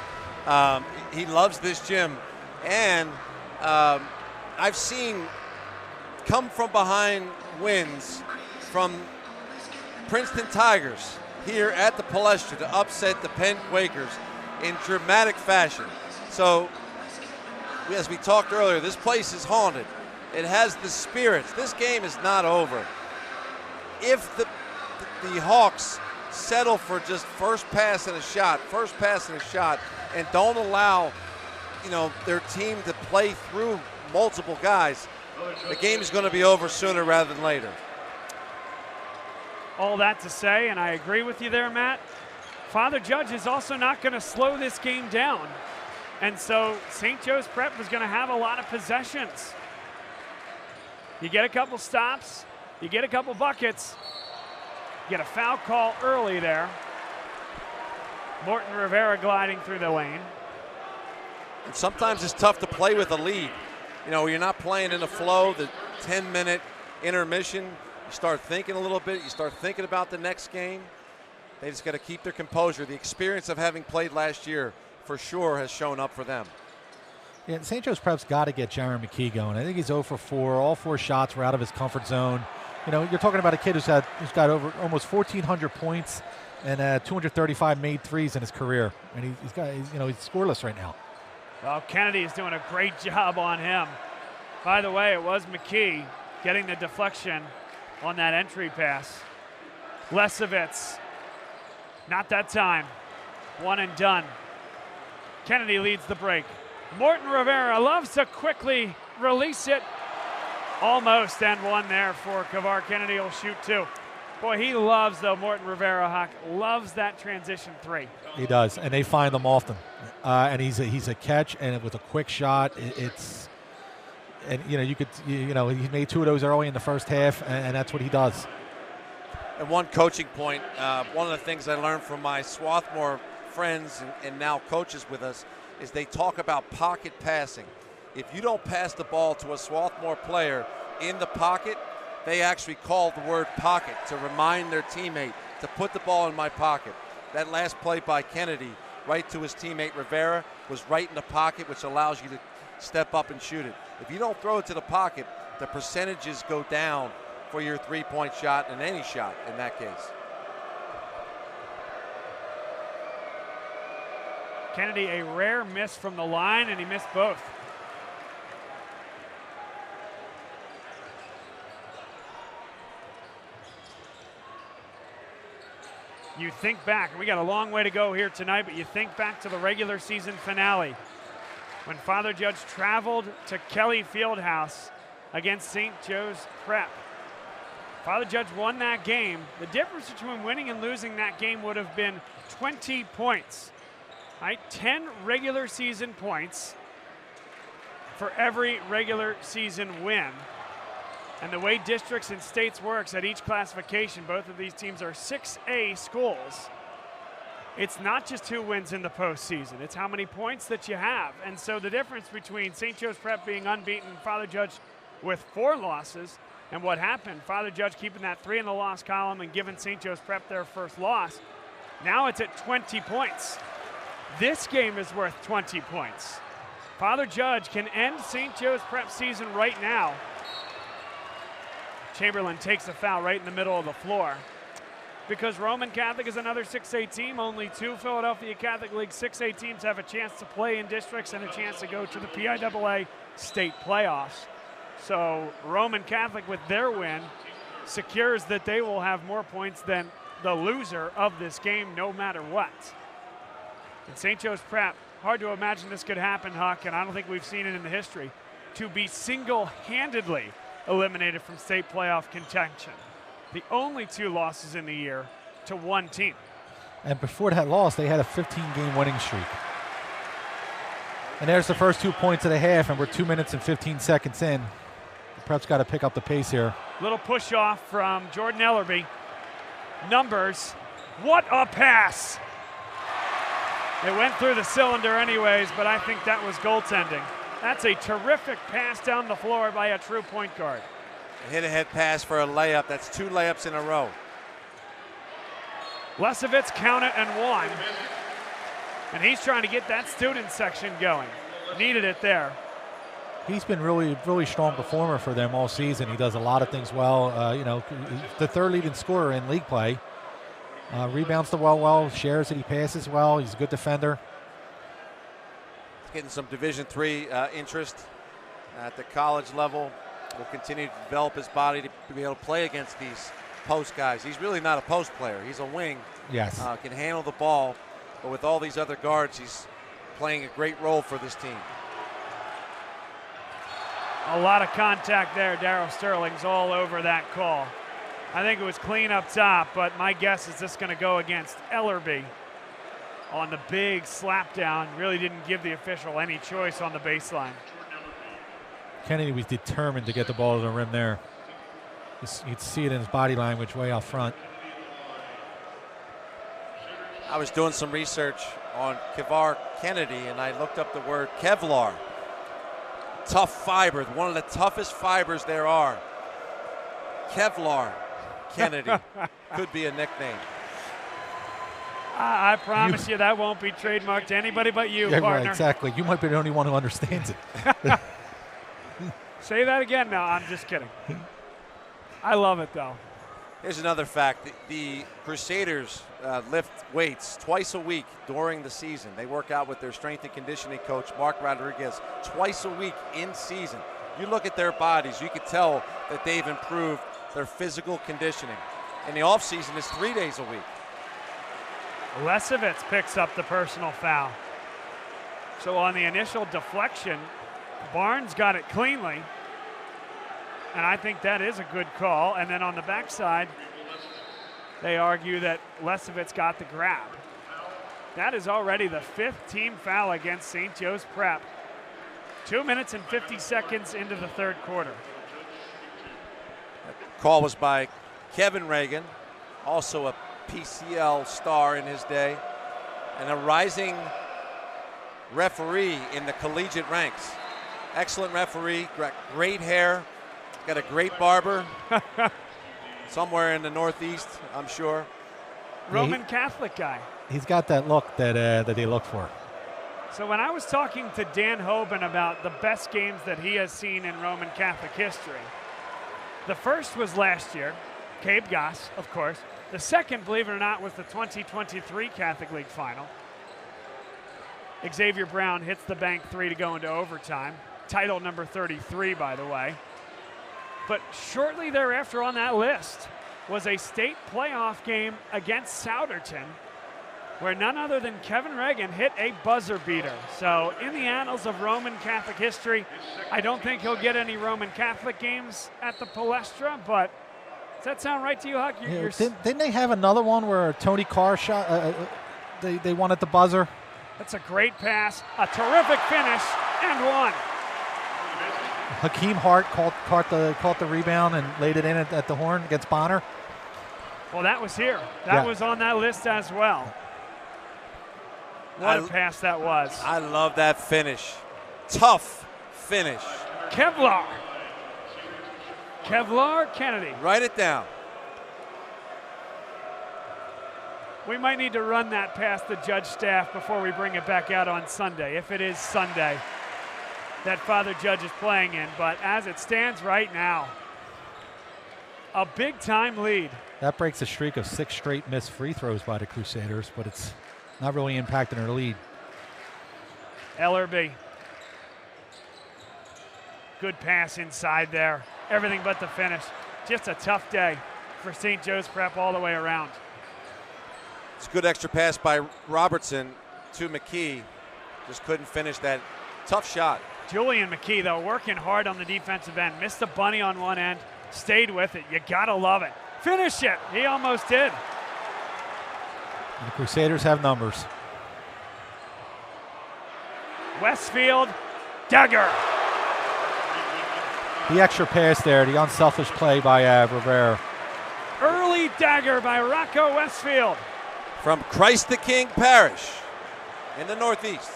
He loves this gym. And I've seen come from behind wins from Princeton Tigers here at the Palestra to upset the Penn Quakers in dramatic fashion. So, as we talked earlier, this place is haunted. It has the spirits. This game is not over. If the Hawks settle for just first pass and a shot, and don't allow, their team to play through multiple guys, the game is going to be over sooner rather than later. All that to say, and I agree with you there, Matt, Father Judge is also not going to slow this game down. And so St. Joe's Prep is going to have a lot of possessions. You get a couple stops, you get a couple buckets, you get a foul call early there. Morton Rivera gliding through the lane. And sometimes it's tough to play with a lead. You're not playing in a flow, the 10-minute intermission. You start thinking a little bit. You start thinking about the next game. They just got to keep their composure. The experience of having played last year for sure has shown up for them. Yeah, St. Joe's Prep's got to get Jaron McKee going. I think he's 0 for 4. All 4 shots were out of his comfort zone. You're talking about a kid who's got over almost 1,400 points and 235 made threes in his career, and he's scoreless right now. Well, Kennedy is doing a great job on him. By the way, it was McKee getting the deflection on that entry pass. Lesovitz, not that time. One and done. Kennedy leads the break. Morton Rivera loves to quickly release it. Almost and one there for Kavar. Kennedy will shoot 2. Boy, he loves, though, Morton Rivera, Hawk, loves that transition 3. He does, and they find them often. And he's a catch, and with a quick shot, he made 2 of those early in the first half, and that's what he does. And one coaching point, one of the things I learned from my Swarthmore friends and now coaches with us is they talk about pocket passing. If you don't pass the ball to a Swarthmore player in the pocket, they actually call the word pocket to remind their teammate to put the ball in my pocket. That last play by Kennedy right to his teammate Rivera was right in the pocket, which allows you to step up and shoot it. If you don't throw it to the pocket, the percentages go down for your three-point shot and any shot in that case. Kennedy, a rare miss from the line, and he missed both. You think back, and we got a long way to go here tonight, but you think back to the regular season finale when Father Judge traveled to Kelly Fieldhouse against St. Joe's Prep. Father Judge won that game. The difference between winning and losing that game would have been 20 points. Right? 10 regular season points for every regular season win. And the way districts and states works at each classification, both of these teams are 6A schools. It's not just who wins in the postseason, it's how many points that you have. And so the difference between St. Joe's Prep being unbeaten and Father Judge with 4 losses, and what happened, Father Judge keeping that 3 in the loss column and giving St. Joe's Prep their first loss, now it's at 20 points. This game is worth 20 points. Father Judge can end St. Joe's Prep season right now. Chamberlain takes a foul right in the middle of the floor. Because Roman Catholic is another 6A team, only 2 Philadelphia Catholic League 6A teams have a chance to play in districts and a chance to go to the PIAA state playoffs. So Roman Catholic, with their win, secures that they will have more points than the loser of this game no matter what. And St. Joe's Prep, hard to imagine this could happen, Huck, and I don't think we've seen it in the history, to be single-handedly eliminated from state playoff contention. The only 2 losses in the year to one team. And before that loss, they had a 15-game winning streak. And there's the first 2 points of the half, and we're 2 minutes and 15 seconds in. Prep's got to pick up the pace here. Little push off from Jordan Ellerby. Numbers. What a pass! It went through the cylinder anyways, but I think that was goaltending. That's a terrific pass down the floor by a true point guard. A hit-ahead pass for a layup. That's 2 layups in a row. Lesovitz counted and won. And he's trying to get that student section going. Needed it there. He's been really, really strong performer for them all season. He does a lot of things well. You know, the 3rd leading scorer in league play. Rebounds the ball well, shares it, he passes well. He's a good defender. He's getting some Division III interest at the college level. Will continue to develop his body to be able to play against these post guys. He's really not a post player. He's a wing. Yes. Can handle the ball, but with all these other guards, he's playing a great role for this team. A lot of contact there. Darryl Sterling's all over that call. I think it was clean up top, but my guess is this going to go against Ellerby on the big slap down. Really didn't give the official any choice on the baseline. Kennedy was determined to get the ball to the rim there. You'd see it in his body language way out front. I was doing some research on Kevar Kennedy, and I looked up the word Kevlar. Tough fiber, one of the toughest fibers there are. Kevlar Kennedy could be a nickname. I promise you that won't be trademarked to anybody but you, yeah, partner. Right, exactly. You might be the only one who understands it. Say that again. No, I'm just kidding. I love it, though. Here's another fact. The Crusaders lift weights twice a week during the season. They work out with their strength and conditioning coach, Mark Rodriguez, twice a week in season. You look at their bodies, you can tell that they've improved their physical conditioning. In the offseason, it's 3 days a week. Lesovitz picks up the personal foul. So on the initial deflection, Barnes got it cleanly. And I think that is a good call. And then on the backside, they argue that Lesovitz got the grab. That is already the 5th team foul against St. Joe's Prep. 2 minutes and 50 seconds into the 3rd quarter. Call was by Kevin Reagan, also a PCL star in his day, and a rising referee in the collegiate ranks. Excellent referee, great hair, got a great barber. Somewhere in the Northeast, I'm sure. Roman Catholic guy. He's got that look that they look for. So when I was talking to Dan Hoban about the best games that he has seen in Roman Catholic history, the first was last year, Cape Goss, of course. The second, believe it or not, was the 2023 Catholic League Final. Xavier Brown hits the bank 3 to go into overtime. Title number 33, by the way. But shortly thereafter on that list was a state playoff game against Souderton, where none other than Kevin Reagan hit a buzzer beater. So in the annals of Roman Catholic history, I don't think he'll get any Roman Catholic games at the Palestra, but does that sound right to you, Huck? Didn't they have another one where Tony Carr shot, they won at the buzzer? That's a great pass, a terrific finish, and one. Hakeem Hart caught the rebound and laid it in at the horn against Bonner. Well, that was here. That was on that list as well. What a pass that was. I love that finish. Tough finish. Kevlar Kennedy. Write it down. We might need to run that past the judge staff before we bring it back out on Sunday, if it is Sunday that Father Judge is playing in. But as it stands right now, a big-time lead. That breaks a streak of 6 straight missed free throws by the Crusaders, but it's not really impacting their lead. Ellerby. Good pass inside there. Everything but the finish. Just a tough day for St. Joe's Prep all the way around. It's a good extra pass by Robertson to McKee. Just couldn't finish that tough shot. Julian McKee, though, working hard on the defensive end. Missed the bunny on one end, stayed with it. You gotta love it. Finish it. He almost did. And the Crusaders have numbers. Westfield, Duggar. the extra pass there, the unselfish play by Rivera. Early dagger by Rocco Westfield. From Christ the King Parish in the Northeast.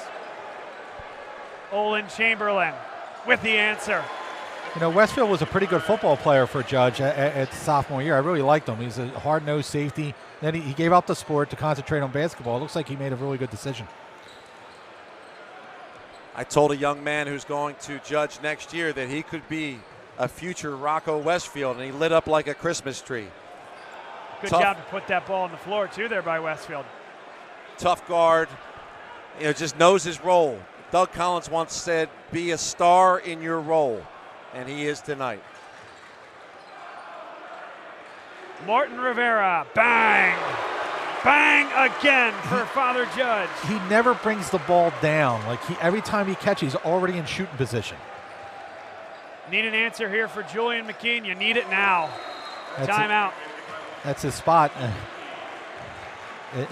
Olin Chamberlain with the answer. You know, Westfield was a pretty good football player for Judge at sophomore year. I really liked him. He's a hard-nosed safety. Then he gave up the sport to concentrate on basketball. It looks like he made a really good decision. I told a young man who's going to Judge next year that he could be a future Rocco Westfield, and he lit up like a Christmas tree. Good job to put that ball on the floor, too, there by Westfield. Tough guard, you know, just knows his role. Doug Collins once said, be a star in your role, and he is tonight. Martin Rivera, bang! Bang again for Father Judge. He never brings the ball down. Like every time he catches, he's already in shooting position. Need an answer here for Julian McKean. You need it now. Timeout. That's his spot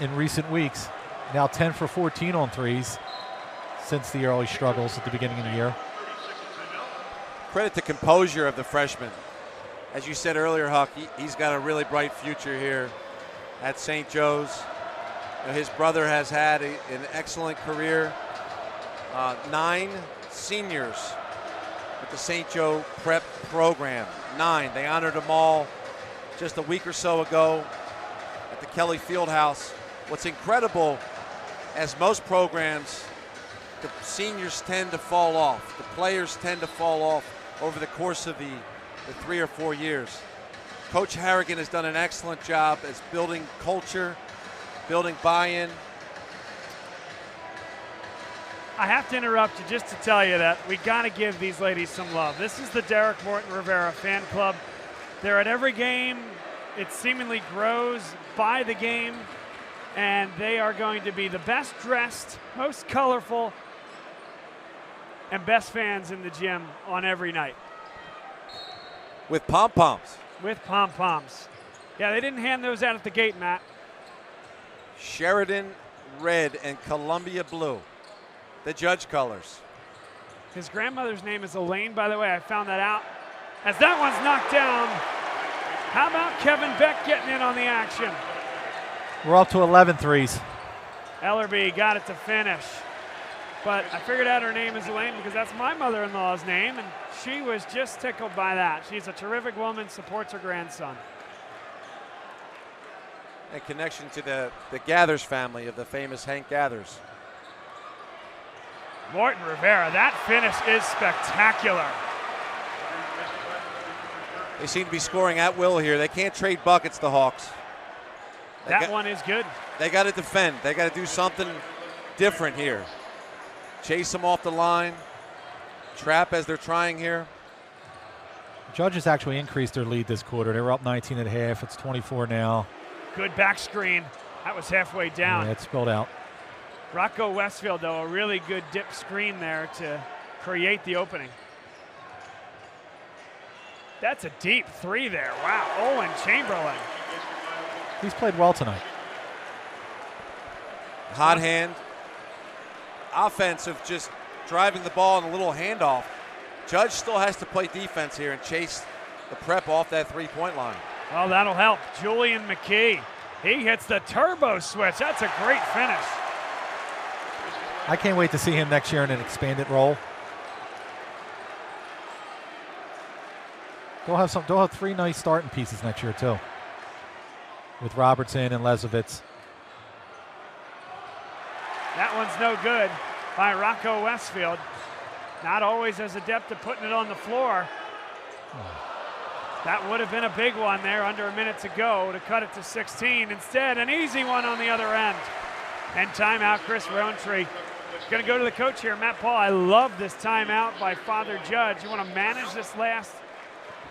in recent weeks. Now 10 for 14 on threes since the early struggles at the beginning of the year. Credit the composure of the freshman. As you said earlier, Huck, he's got a really bright future here at St. Joe's. You know, his brother has had an excellent career. 9 seniors with the St. Joe Prep program. 9. They honored them all just a week or so ago at the Kelly Fieldhouse. What's incredible, as most programs, the seniors tend to fall off. The players tend to fall off over the course of the 3 or 4 years. Coach Harrigan has done an excellent job as building culture, building buy-in. I have to interrupt you just to tell you that we got to give these ladies some love. This is the Derek Morton Rivera fan club. They're at every game. It seemingly grows by the game, and they are going to be the best dressed, most colorful, and best fans in the gym on every night. With pom-poms. With pom-poms. Yeah, they didn't hand those out at the gate, Matt. Sheridan red and Columbia blue. The Judge colors. His grandmother's name is Elaine, by the way. I found that out. As that one's knocked down, how about Kevin Beck getting in on the action? We're up to 11 threes. Ellerby got it to finish. But I figured out her name is Elaine because that's my mother-in-law's name, and she was just tickled by that. She's a terrific woman, supports her grandson. And connection to the Gathers family of the famous Hank Gathers. Morton Rivera, that finish is spectacular. They seem to be scoring at will here. They can't trade buckets, the Hawks. That one is good. They got to defend. They got to do something different here. Chase them off the line. Trap as they're trying here. Judges actually increased their lead this quarter. They were up 19 at half. It's 24 now. Good back screen. That was halfway down. Yeah, it spilled out. Rocco Westfield, though, a really good dip screen there to create the opening. That's a deep three there. Wow, Owen Chamberlain. He's played well tonight. Hot hand. Offensive, just driving the ball in a little handoff. Judge still has to play defense here and chase the Prep off that three-point line. Oh, that'll help. Julian McKee. He hits the turbo switch. That's a great finish. I can't wait to see him next year in an expanded role. They'll have 3 nice starting pieces next year too, with Robertson and Lesovitz. That one's no good by Rocco Westfield. Not always as adept at putting it on the floor. That would have been a big one there under a minute to go to cut it to 16. Instead, an easy one on the other end. And timeout, Chris Rowntree. Going to go to the coach here, Matt Paul. I love this timeout by Father Judge. You want to manage this last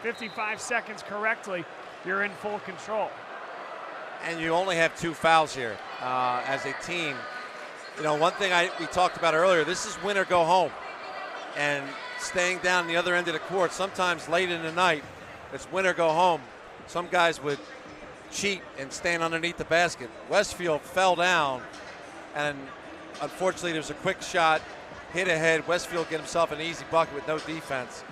55 seconds correctly, you're in full control. And you only have 2 fouls here as a team. You know, one thing we talked about earlier, this is win or go home. And staying down the other end of the court, sometimes late in the night, it's win or go home. Some guys would cheat and stand underneath the basket. Westfield fell down, and unfortunately there's a quick shot, hit ahead. Westfield get himself an easy bucket with no defense.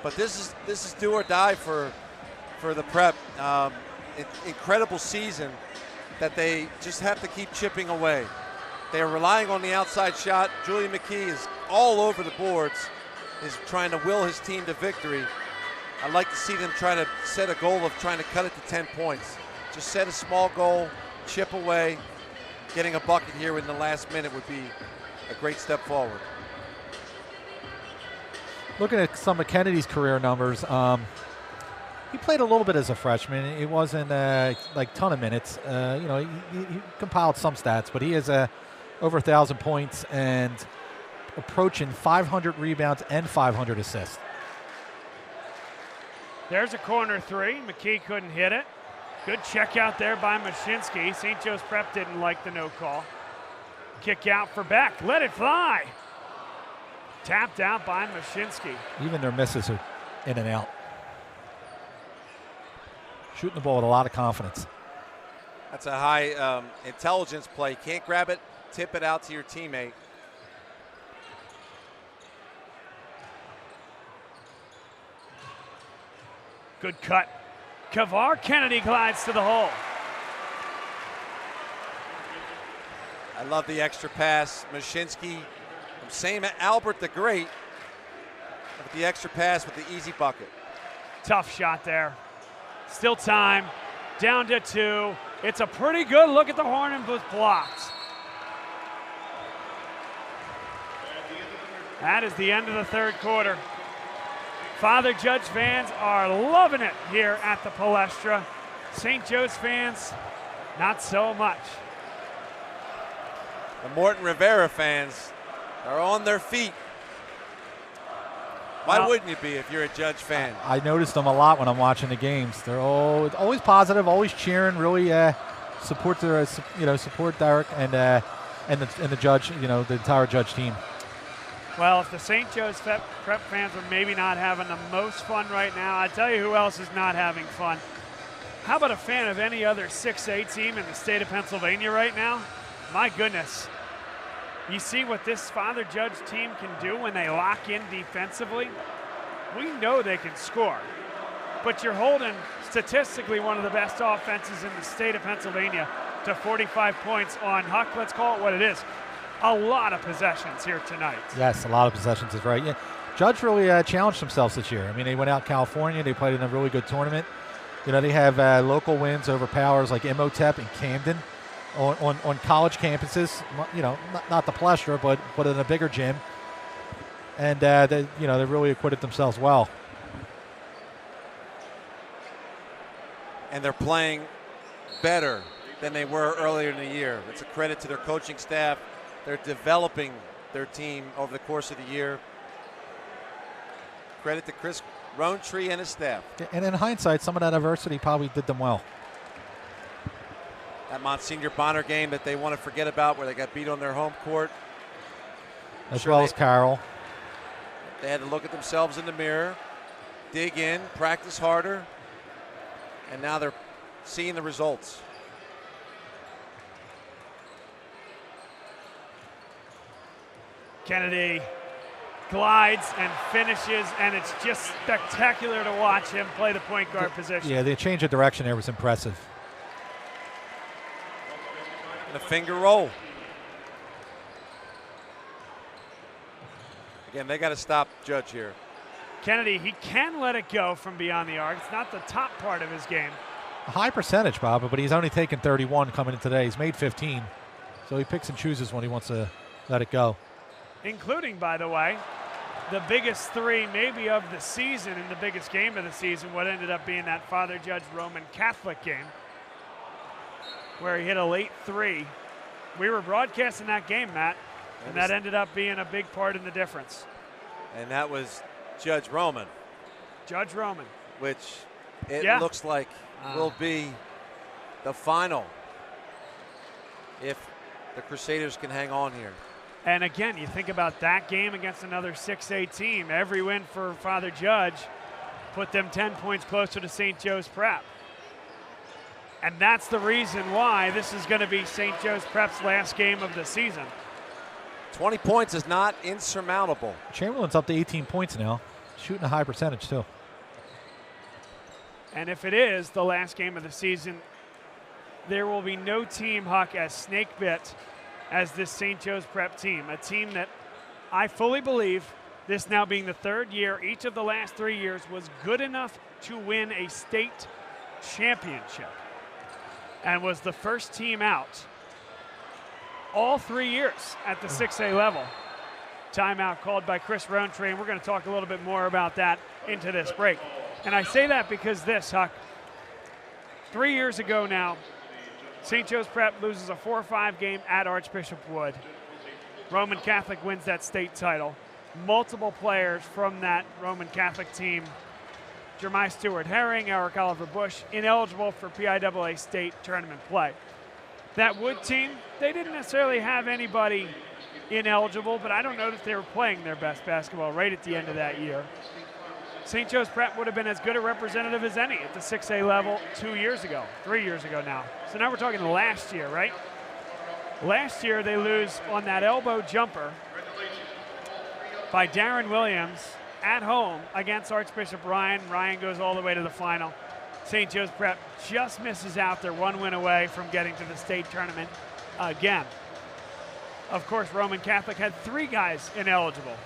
But this is do or die for the Prep. Incredible season that they just have to keep chipping away. They are relying on the outside shot. Julian McKee is all over the boards, is trying to will his team to victory. I'd like to see them try to set a goal of trying to cut it to 10 points. Just set a small goal, chip away. Getting a bucket here in the last minute would be a great step forward. Looking at some of Kennedy's career numbers, he played a little bit as a freshman. It wasn't like ton of minutes. He compiled some stats, but he has over 1,000 points and approaching 500 rebounds and 500 assists. There's a corner three. McKee couldn't hit it. Good check out there by Mashinsky. St. Joe's Prep didn't like the no call. Kick out for Beck. Let it fly. Tapped out by Mashinsky. Even their misses are in and out. Shooting the ball with a lot of confidence. That's a high intelligence play. Can't grab it, tip it out to your teammate. Good cut. Kavar Kennedy glides to the hole. I love the extra pass. Mashinsky, same Albert the Great, with the extra pass with the easy bucket. Tough shot there. Still time. Down to 2. It's a pretty good look at the horn and was blocked. That is the end of the third quarter. Father Judge fans are loving it here at the Palestra. St. Joe's fans, not so much. The Morton Rivera fans are on their feet. Why wouldn't you be if you're a Judge fan? I noticed them a lot when I'm watching the games. They're always positive, always cheering, really support their support Derek and the Judge, the entire Judge team. Well, if the St. Joe's Prep fans are maybe not having the most fun right now, I tell you who else is not having fun. How about a fan of any other 6A team in the state of Pennsylvania right now? My goodness. You see what this Father Judge team can do when they lock in defensively? We know they can score, but you're holding statistically one of the best offenses in the state of Pennsylvania to 45 points on, Huck, let's call it what it is. A lot of possessions here tonight. Yes, a lot of possessions is right. Yeah. Judge really challenged themselves this year. I mean, they went out California. They played in a really good tournament. They have local wins over powers like Imhotep and Camden on college campuses. Not the Palestra, but in a bigger gym. And they really acquitted themselves well. And they're playing better than they were earlier in the year. It's a credit to their coaching staff. They're developing their team over the course of the year. Credit to Chris Rowntree and his staff. And in hindsight, some of that adversity probably did them well. That Monsignor Bonner game that they want to forget about, where they got beat on their home court. As well as Carroll. They had to look at themselves in the mirror, dig in, practice harder, and now they're seeing the results. Kennedy glides and finishes, and it's just spectacular to watch him play the point guard position. Yeah, the change of direction there was impressive. And a finger roll. Again, they got to stop Judge here. Kennedy, he can let it go from beyond the arc. It's not the top part of his game. A high percentage, Bob, but he's only taken 31 coming in today. He's made 15. So he picks and chooses when he wants to let it go. Including, by the way, the biggest three maybe of the season and the biggest game of the season, what ended up being that Father Judge Roman Catholic game where he hit a late three. We were broadcasting that game, Matt, and that ended up being a big part in the difference. And that was Judge Roman. Judge Roman. Which it looks like will be the final if the Crusaders can hang on here. And again, you think about that game against another 6A team. Every win for Father Judge put them 10 points closer to St. Joe's Prep. And that's the reason why this is going to be St. Joe's Prep's last game of the season. 20 points is not insurmountable. Chamberlain's up to 18 points now. Shooting a high percentage, too. And if it is the last game of the season, there will be no team, Huck, as snake bit as this St. Joe's Prep team, a team that I fully believe, this now being the third year, each of the last 3 years was good enough to win a state championship and was the first team out all 3 years at the 6A level. Timeout called by Chris Rowntree, and we're going to talk a little bit more about that into this break. And I say that because this, Huck, 3 years ago now, St. Joe's Prep loses a 4-5 game at Archbishop Wood. Roman Catholic wins that state title. Multiple players from that Roman Catholic team, Jeremiah Stewart Herring, Eric Oliver Bush, ineligible for PIAA state tournament play. That Wood team, they didn't necessarily have anybody ineligible, but I don't know that they were playing their best basketball right at the end of that year. St. Joe's Prep would have been as good a representative as any at the 6A level 3 years ago now. So now we're talking last year, right? Last year they lose on that elbow jumper by Darren Williams at home against Archbishop Ryan. Ryan goes all the way to the final. St. Joe's Prep just misses out. They're 1 win away from getting to the state tournament again. Of course, Roman Catholic had 3 guys ineligible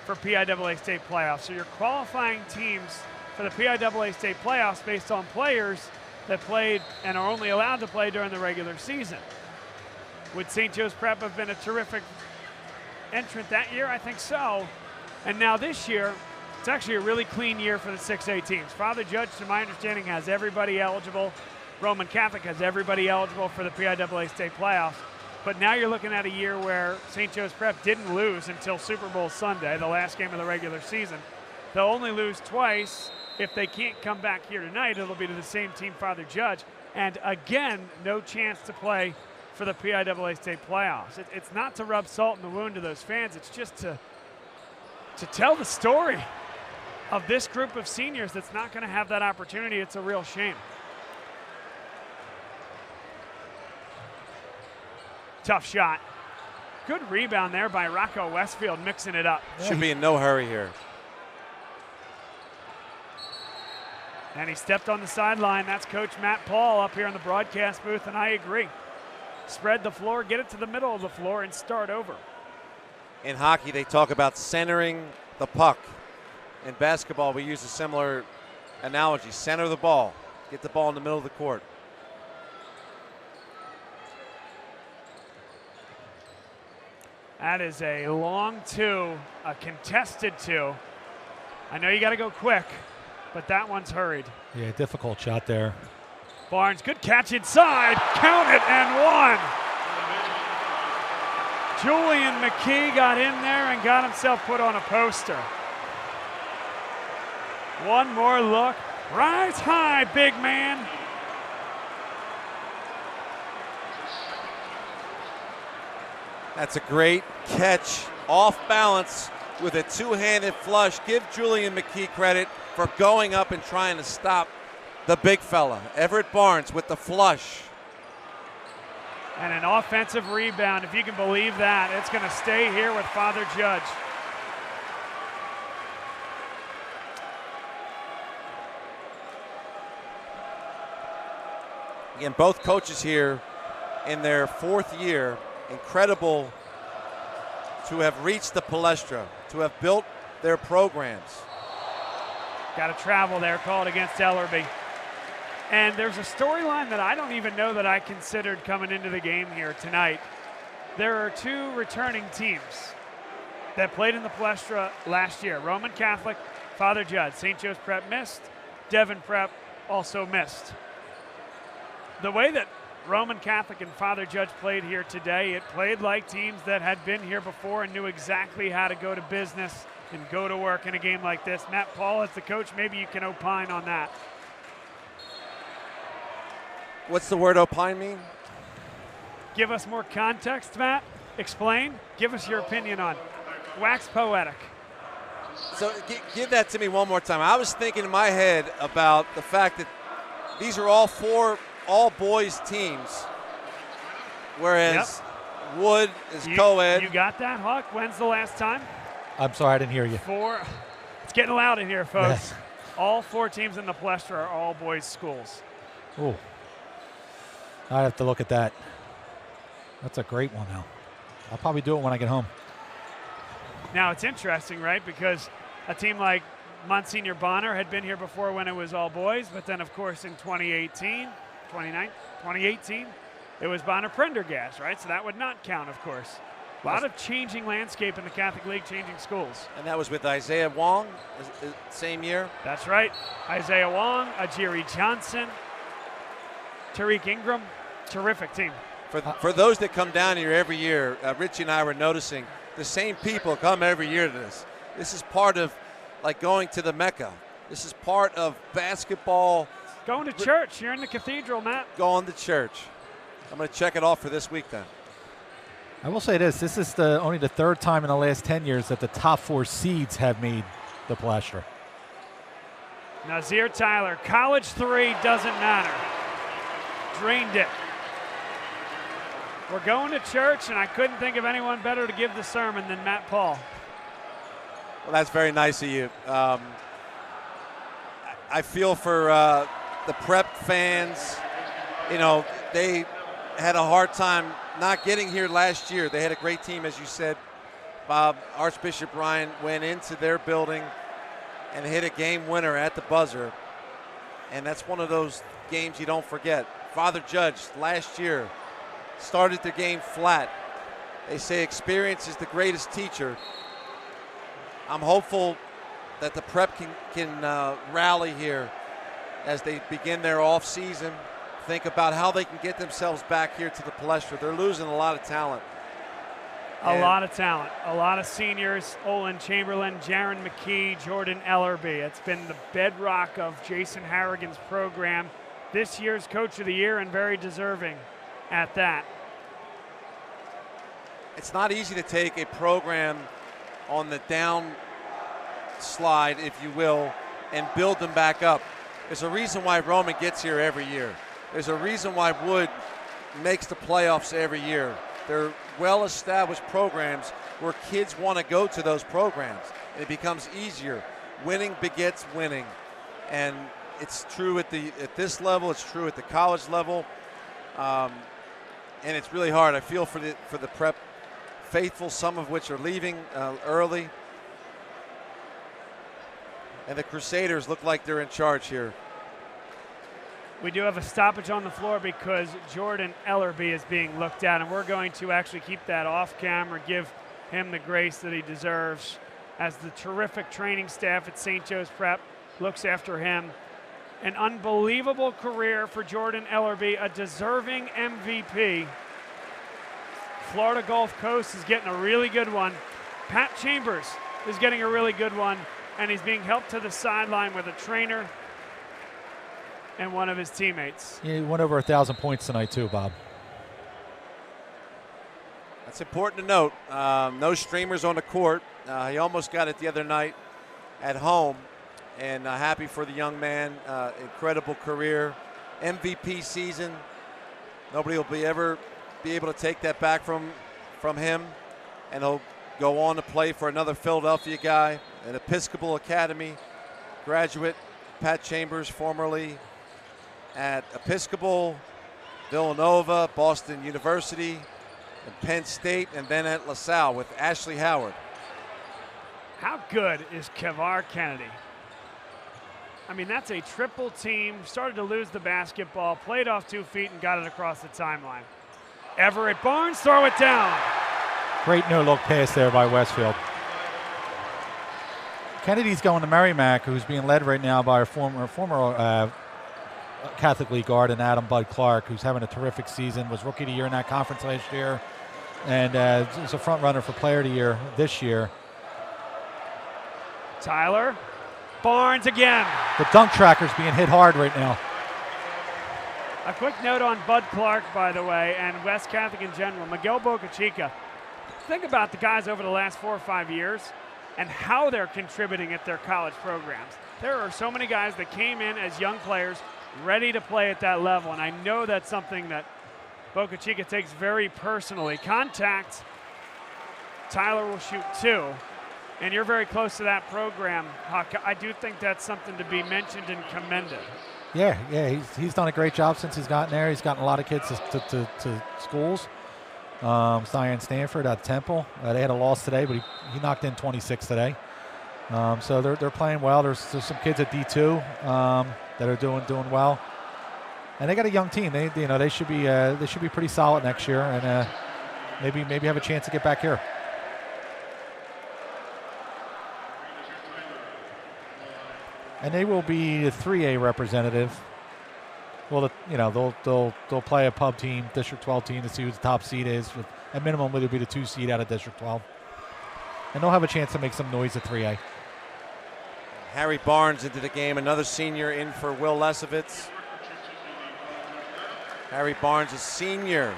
for PIAA state playoffs. So you're qualifying teams for the PIAA state playoffs based on players that played and are only allowed to play during the regular season. Would St. Joe's Prep have been a terrific entrant that year? I think so. And now this year, it's actually a really clean year for the 6A teams. Father Judge, to my understanding, has everybody eligible. Roman Catholic has everybody eligible for the PIAA state playoffs. But now you're looking at a year where St. Joe's Prep didn't lose until Super Bowl Sunday, the last game of the regular season. They'll only lose twice. If they can't come back here tonight, it'll be to the same team, Father Judge. And again, no chance to play for the PIAA state playoffs. It's not to rub salt in the wound to those fans. It's just to tell the story of this group of seniors that's not going to have that opportunity. It's a real shame. Tough shot. Good rebound there by Rocco Westfield, mixing it up. Should be in no hurry here. And he stepped on the sideline. That's Coach Matt Paul up here in the broadcast booth, and I agree. Spread the floor, get it to the middle of the floor, and start over. In hockey, they talk about centering the puck. In basketball, we use a similar analogy. Center the ball. Get the ball in the middle of the court. That is a long 2, a contested 2. I know you got to go quick, but that one's hurried. Yeah, difficult shot there. Barnes, good catch inside. Count it and 1. Julian McKee got in there and got himself put on a poster. One more look. Rise high, big man. That's a great catch, off balance with a 2-handed flush. Give Julian McKee credit for going up and trying to stop the big fella. Everett Barnes with the flush. And an offensive rebound, if you can believe that. It's going to stay here with Father Judge. Again, both coaches here in their 4th year. Incredible to have reached the Palestra, to have built their programs. Got to travel there, called against Ellerby. And there's a storyline that I don't even know that I considered coming into the game here tonight. There are 2 returning teams that played in the Palestra last year. Roman Catholic, Father Judge. St. Joe's Prep missed. Devon Prep also missed. The way that Roman Catholic and Father Judge played here today, it played like teams that had been here before and knew exactly how to go to business and go to work in a game like this. Matt Paul, as the coach, maybe you can opine on that. What's the word opine mean? Give us more context, Matt. Explain. Give us your opinion on. Wax poetic. So give that to me one more time. I was thinking in my head about the fact that these are all 4 all-boys teams, whereas Wood is co-ed. You got that, Huck? When's the last time? I'm sorry, I didn't hear you. It's getting loud in here, folks. Yes. All 4 teams in the Palestra are all boys schools. Ooh. I have to look at that. That's a great one now. I'll probably do it when I get home. Now, it's interesting, right? Because a team like Monsignor Bonner had been here before when it was all boys, but then, of course, in 2018, it was Bonner Prendergast, right? So that would not count, of course. A lot of changing landscape in the Catholic League, changing schools. And that was with Isaiah Wong, same year. That's right. Isaiah Wong, Ajiri Johnson, Tariq Ingram. Terrific team. For those that come down here every year, Richie and I were noticing the same people come every year to this. This is part of like going to the Mecca. This is part of basketball. Going to church. You're in the cathedral, Matt. Going to church. I'm going to check it off for this week then. I will say this is only the 3rd time in the last 10 years that the top 4 seeds have made the Palestra. Nazir Tyler, college 3 doesn't matter. Drained it. We're going to church, and I couldn't think of anyone better to give the sermon than Matt Paul. Well, that's very nice of you. I feel for the prep fans. You know, they had a hard time not getting here last year. They had a great team, as you said. Bob, Archbishop Ryan went into their building and hit a game winner at the buzzer. And that's one of those games you don't forget. Father Judge last year started the game flat. They say experience is the greatest teacher. I'm hopeful that the prep can rally here as they begin their off season. Think about how they can get themselves back here to the Palestra. They're losing a lot of talent. A lot of talent. A lot of seniors. Olin Chamberlain, Jaron McKee, Jordan Ellerby. It's been the bedrock of Jason Harrigan's program. This year's Coach of the Year, and very deserving at that. It's not easy to take a program on the down slide, if you will, and build them back up. There's a reason why Roman gets here every year. There's a reason why Wood makes the playoffs every year. They're well-established programs where kids want to go to those programs, and it becomes easier. Winning begets winning, and it's true at this level. It's true at the college level, and it's really hard. I feel for the prep faithful, some of which are leaving early, and the Crusaders look like they're in charge here. We do have a stoppage on the floor because Jordan Ellerby is being looked at, and we're going to actually keep that off camera, give him the grace that he deserves as the terrific training staff at St. Joe's Prep looks after him. An unbelievable career for Jordan Ellerby, a deserving MVP. Florida Gulf Coast is getting a really good one. Pat Chambers is getting a really good one, and he's being helped to the sideline with a trainer and one of his teammates. Yeah, he went over 1,000 points tonight too, Bob. That's important to note. No streamers on the court. He almost got it the other night at home, and happy for the young man. Incredible career, MVP season. Nobody will ever be able to take that back from him, and he'll go on to play for another Philadelphia guy, an Episcopal Academy graduate. Pat Chambers, formerly at Episcopal, Villanova, Boston University, and Penn State, and then at LaSalle with Ashley Howard. How good is Kevar Kennedy? I mean, that's a triple team. Started to lose the basketball, played off 2 feet, and got it across the timeline. Everett Barnes, throw it down. Great no-look pass there by Westfield. Kennedy's going to Merrimack, who's being led right now by a former Catholic League guard, and Adam Bud Clark, who's having a terrific season, was Rookie of the Year in that conference last year, and is a front runner for Player of the Year this year. Tyler, Barnes again. The dunk tracker's being hit hard right now. A quick note on Bud Clark, by the way, and West Catholic in general. Miguel Boca Chica. Think about the guys over the last 4 or 5 years and how they're contributing at their college programs. There are so many guys that came in as young players ready to play at that level, and I know that's something that Boca Chica takes very personally. Contact, Tyler will shoot 2. and you're very close to that program, Huck, I do think that's something to be mentioned and commended. Yeah, he's done a great job since he's gotten there. He's gotten a lot of kids to schools. Zion Stanford at Temple. They had a loss today, but he knocked in 26 today. So they're playing well. There's some kids at D2 that are doing well, and they got a young team. They should be pretty solid next year, and maybe have a chance to get back here. And they will be a 3A representative. Well, they'll play a pub team, District 12 team, to see who the top seed is. At minimum, it'll be the 2 seed out of District 12. And they'll have a chance to make some noise at 3A. Harry Barnes into the game, another senior in for Will Lesovitz. Harry Barnes, a senior.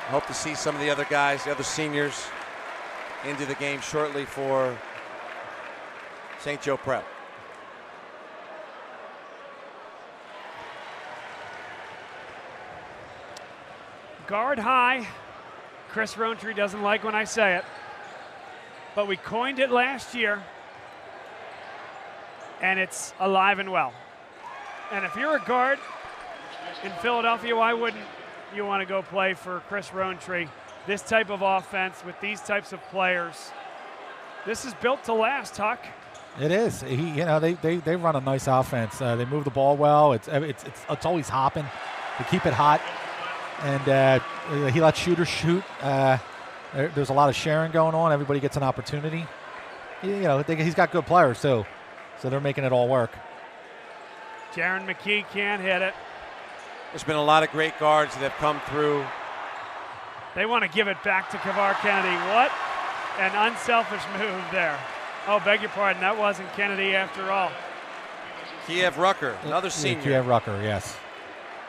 Hope to see some of the other guys, the other seniors, into the game shortly for St. Joe Prep. Guard high. Chris Rowntree doesn't like when I say it, but we coined it last year, and it's alive and well. And if you're a guard in Philadelphia, why wouldn't you want to go play for Chris Rowntree? This type of offense with these types of players, this is built to last, Huck. It is. They run a nice offense. They move the ball well. It's always hopping. They keep it hot, and he lets shooters shoot. There's a lot of sharing going on. Everybody gets an opportunity. He's got good players too, so they're making it all work. Jaron McKee can't hit it. There's been a lot of great guards that have come through. They want to give it back to Kavar Kennedy. What an unselfish move there. Oh, beg your pardon. That wasn't Kennedy after all. Kiev Rucker, another senior. Kiev Rucker, yes.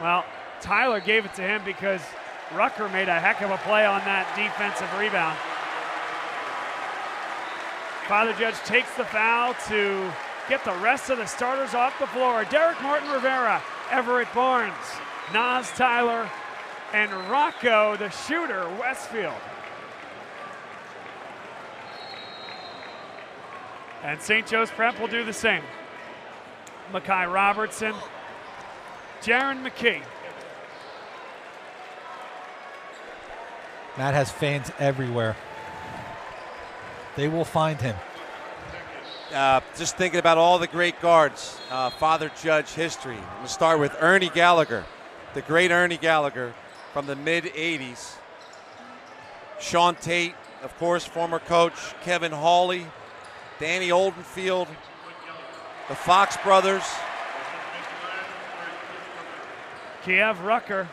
Well, Tyler gave it to him because Rucker made a heck of a play on that defensive rebound. Father Judge takes the foul to get the rest of the starters off the floor. Derek Martin Rivera, Everett Barnes, Nas Tyler, and Rocco, the shooter, Westfield. And St. Joe's Prep will do the same. Makai Robertson, Jaron McKee. Matt has fans everywhere. They will find him. Just thinking about all the great guards, Father Judge history. I'm going to start with Ernie Gallagher, the great Ernie Gallagher from the mid-'80s. Sean Tate, of course, former coach. Kevin Hawley, Danny Oldenfield, the Fox brothers. Kiev Rucker,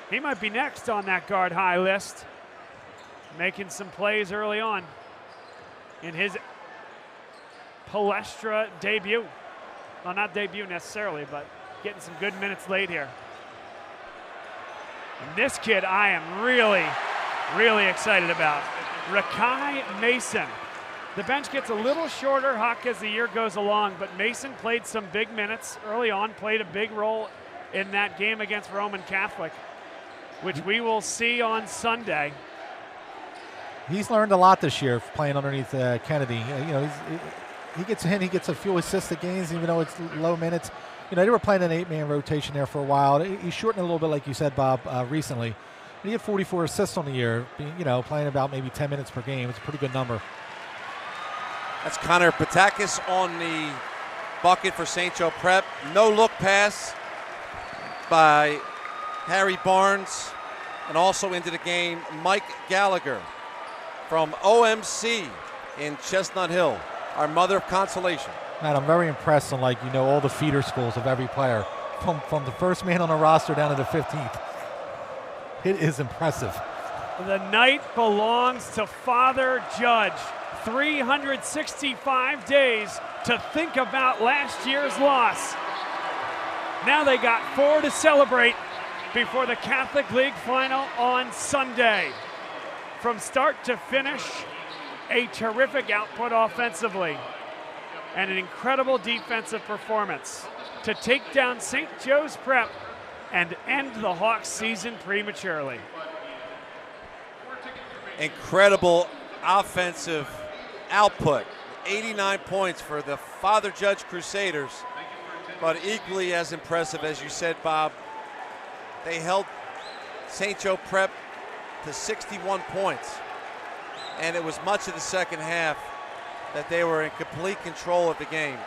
he might be next on that guard high list. Making some plays early on in his Palestra debut. Well, not debut necessarily, but getting some good minutes late here. And this kid I am really, really excited about. Rakai Mason. The bench gets a little shorter, Huck, as the year goes along, but Mason played some big minutes early on, played a big role in that game against Roman Catholic, which we will see on Sunday. He's learned a lot this year playing underneath Kennedy. He gets a hit, he gets a few assists at games, even though it's low minutes. They were playing an 8-man rotation there for a while. He shortened a little bit, like you said, Bob, recently. He had 44 assists on the year, playing about maybe 10 minutes per game. It's a pretty good number. That's Connor Patakis on the bucket for St. Joe Prep. No look pass by Harry Barnes. And also into the game, Mike Gallagher from OMC in Chestnut Hill, our mother of consolation. Man, I'm very impressed on all the feeder schools of every player, from the first man on the roster down to the 15th. It is impressive. The night belongs to Father Judge. 365 days to think about last year's loss. Now they got 4 to celebrate before the Catholic League final on Sunday. From start to finish, a terrific output offensively and an incredible defensive performance to take down St. Joe's Prep and end the Hawks season prematurely. Incredible offensive output. 89 points for the Father Judge Crusaders, but equally as impressive, as you said, Bob, they held St. Joe Prep to 61 points, and it was much of the second half that they were in complete control of the game.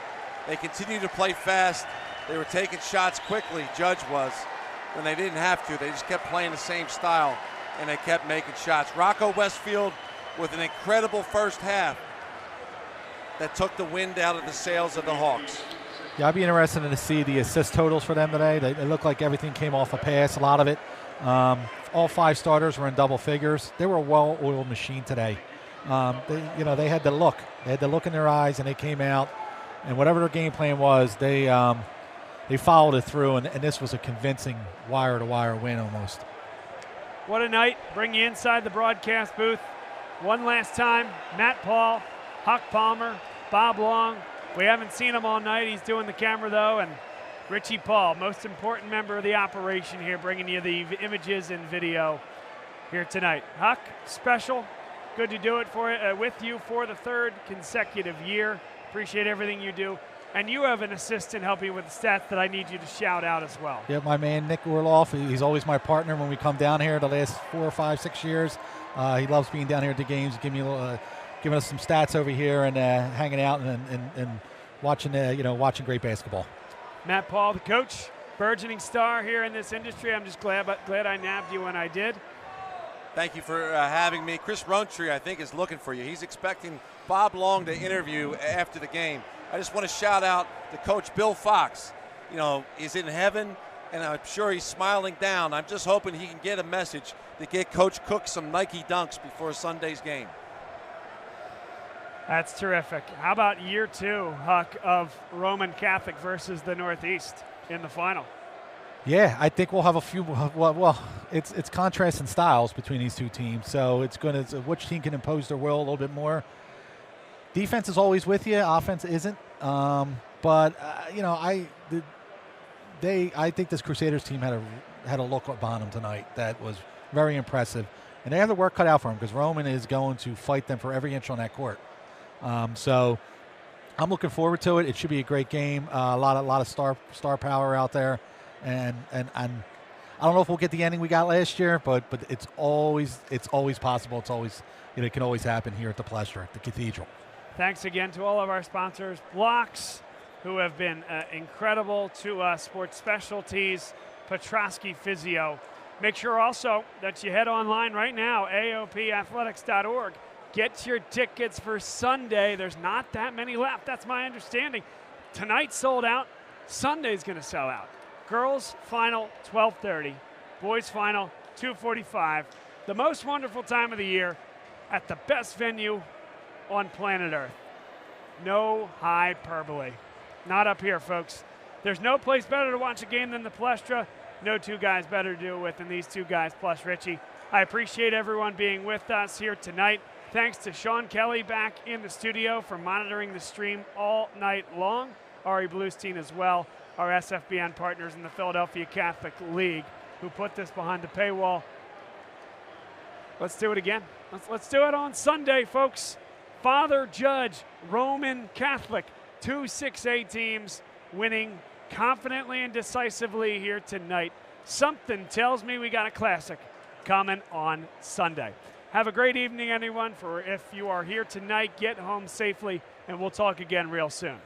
They continued to play fast. They were taking shots quickly, Judge was, when they didn't have to. They just kept playing the same style, and they kept making shots. Rocco Westfield with an incredible first half that took the wind out of the sails of the Hawks. Yeah, I'd be interested to see the assist totals for them today. They looked like everything came off a pass, a lot of it. All 5 starters were in double figures. They were a well-oiled machine today. They had the look. They had the look in their eyes, and they came out. And whatever their game plan was, they followed it through, and this was a convincing wire-to-wire win almost. What a night. Bring you inside the broadcast booth. One last time, Matt Paul, Huck Palmer, Bob Long. We haven't seen him all night. He's doing the camera, though, and Richie Paul, most important member of the operation here, bringing you the images and video here tonight. Huck, special. Good to do it with you for the 3rd consecutive year. Appreciate everything you do. And you have an assistant helping you with the stats that I need you to shout out as well. Yeah, my man Nick Orloff. He's always my partner when we come down here the last 4, 5, 6 years. He loves being down here at the games, giving us some stats over here and hanging out and watching great basketball. Matt Paul, the coach, burgeoning star here in this industry. I'm just glad I nabbed you when I did. Thank you for having me. Chris Roundtree, I think, is looking for you. He's expecting Bob Long to interview after the game. I just want to shout out to Coach Bill Fox. You know, he's in heaven, and I'm sure he's smiling down. I'm just hoping he can get a message to get Coach Cook some Nike Dunks before Sunday's game. That's terrific. How about year 2, Huck, of Roman Catholic versus the Northeast in the final? Yeah, I think we'll have a few. Well, it's contrast in styles between these 2 teams, so it's going to which team can impose their will a little bit more. Defense is always with you. Offense isn't. But I think this Crusaders team had a look upon them tonight that was very impressive, and they have the work cut out for them because Roman is going to fight them for every inch on that court. So I'm looking forward to it. It should be a great game. A lot of star power out there, and I don't know if we'll get the ending we got last year, but it's always possible. It's always it can always happen here at the Palestra, the Cathedral. Thanks again to all of our sponsors, Blocks, who have been incredible to us, Sports Specialties, Petrosky Physio. Make sure also that you head online right now, aopathletics.org. Get your tickets for Sunday. There's not that many left. That's my understanding. Tonight's sold out. Sunday's going to sell out. Girls final, 12:30. Boys final, 2:45. The most wonderful time of the year at the best venue on planet Earth. No hyperbole. Not up here, folks. There's no place better to watch a game than the Palestra. No 2 guys better to do it with than these 2 guys plus Richie. I appreciate everyone being with us here tonight. Thanks to Sean Kelly back in the studio for monitoring the stream all night long. Ari Bluestein as well, our SFBN partners in the Philadelphia Catholic League who put this behind the paywall. Let's do it again. Let's do it on Sunday, folks. Father Judge, Roman Catholic, 2 6A teams winning confidently and decisively here tonight. Something tells me we got a classic coming on Sunday. Have a great evening, everyone. If you are here tonight, get home safely, and we'll talk again real soon.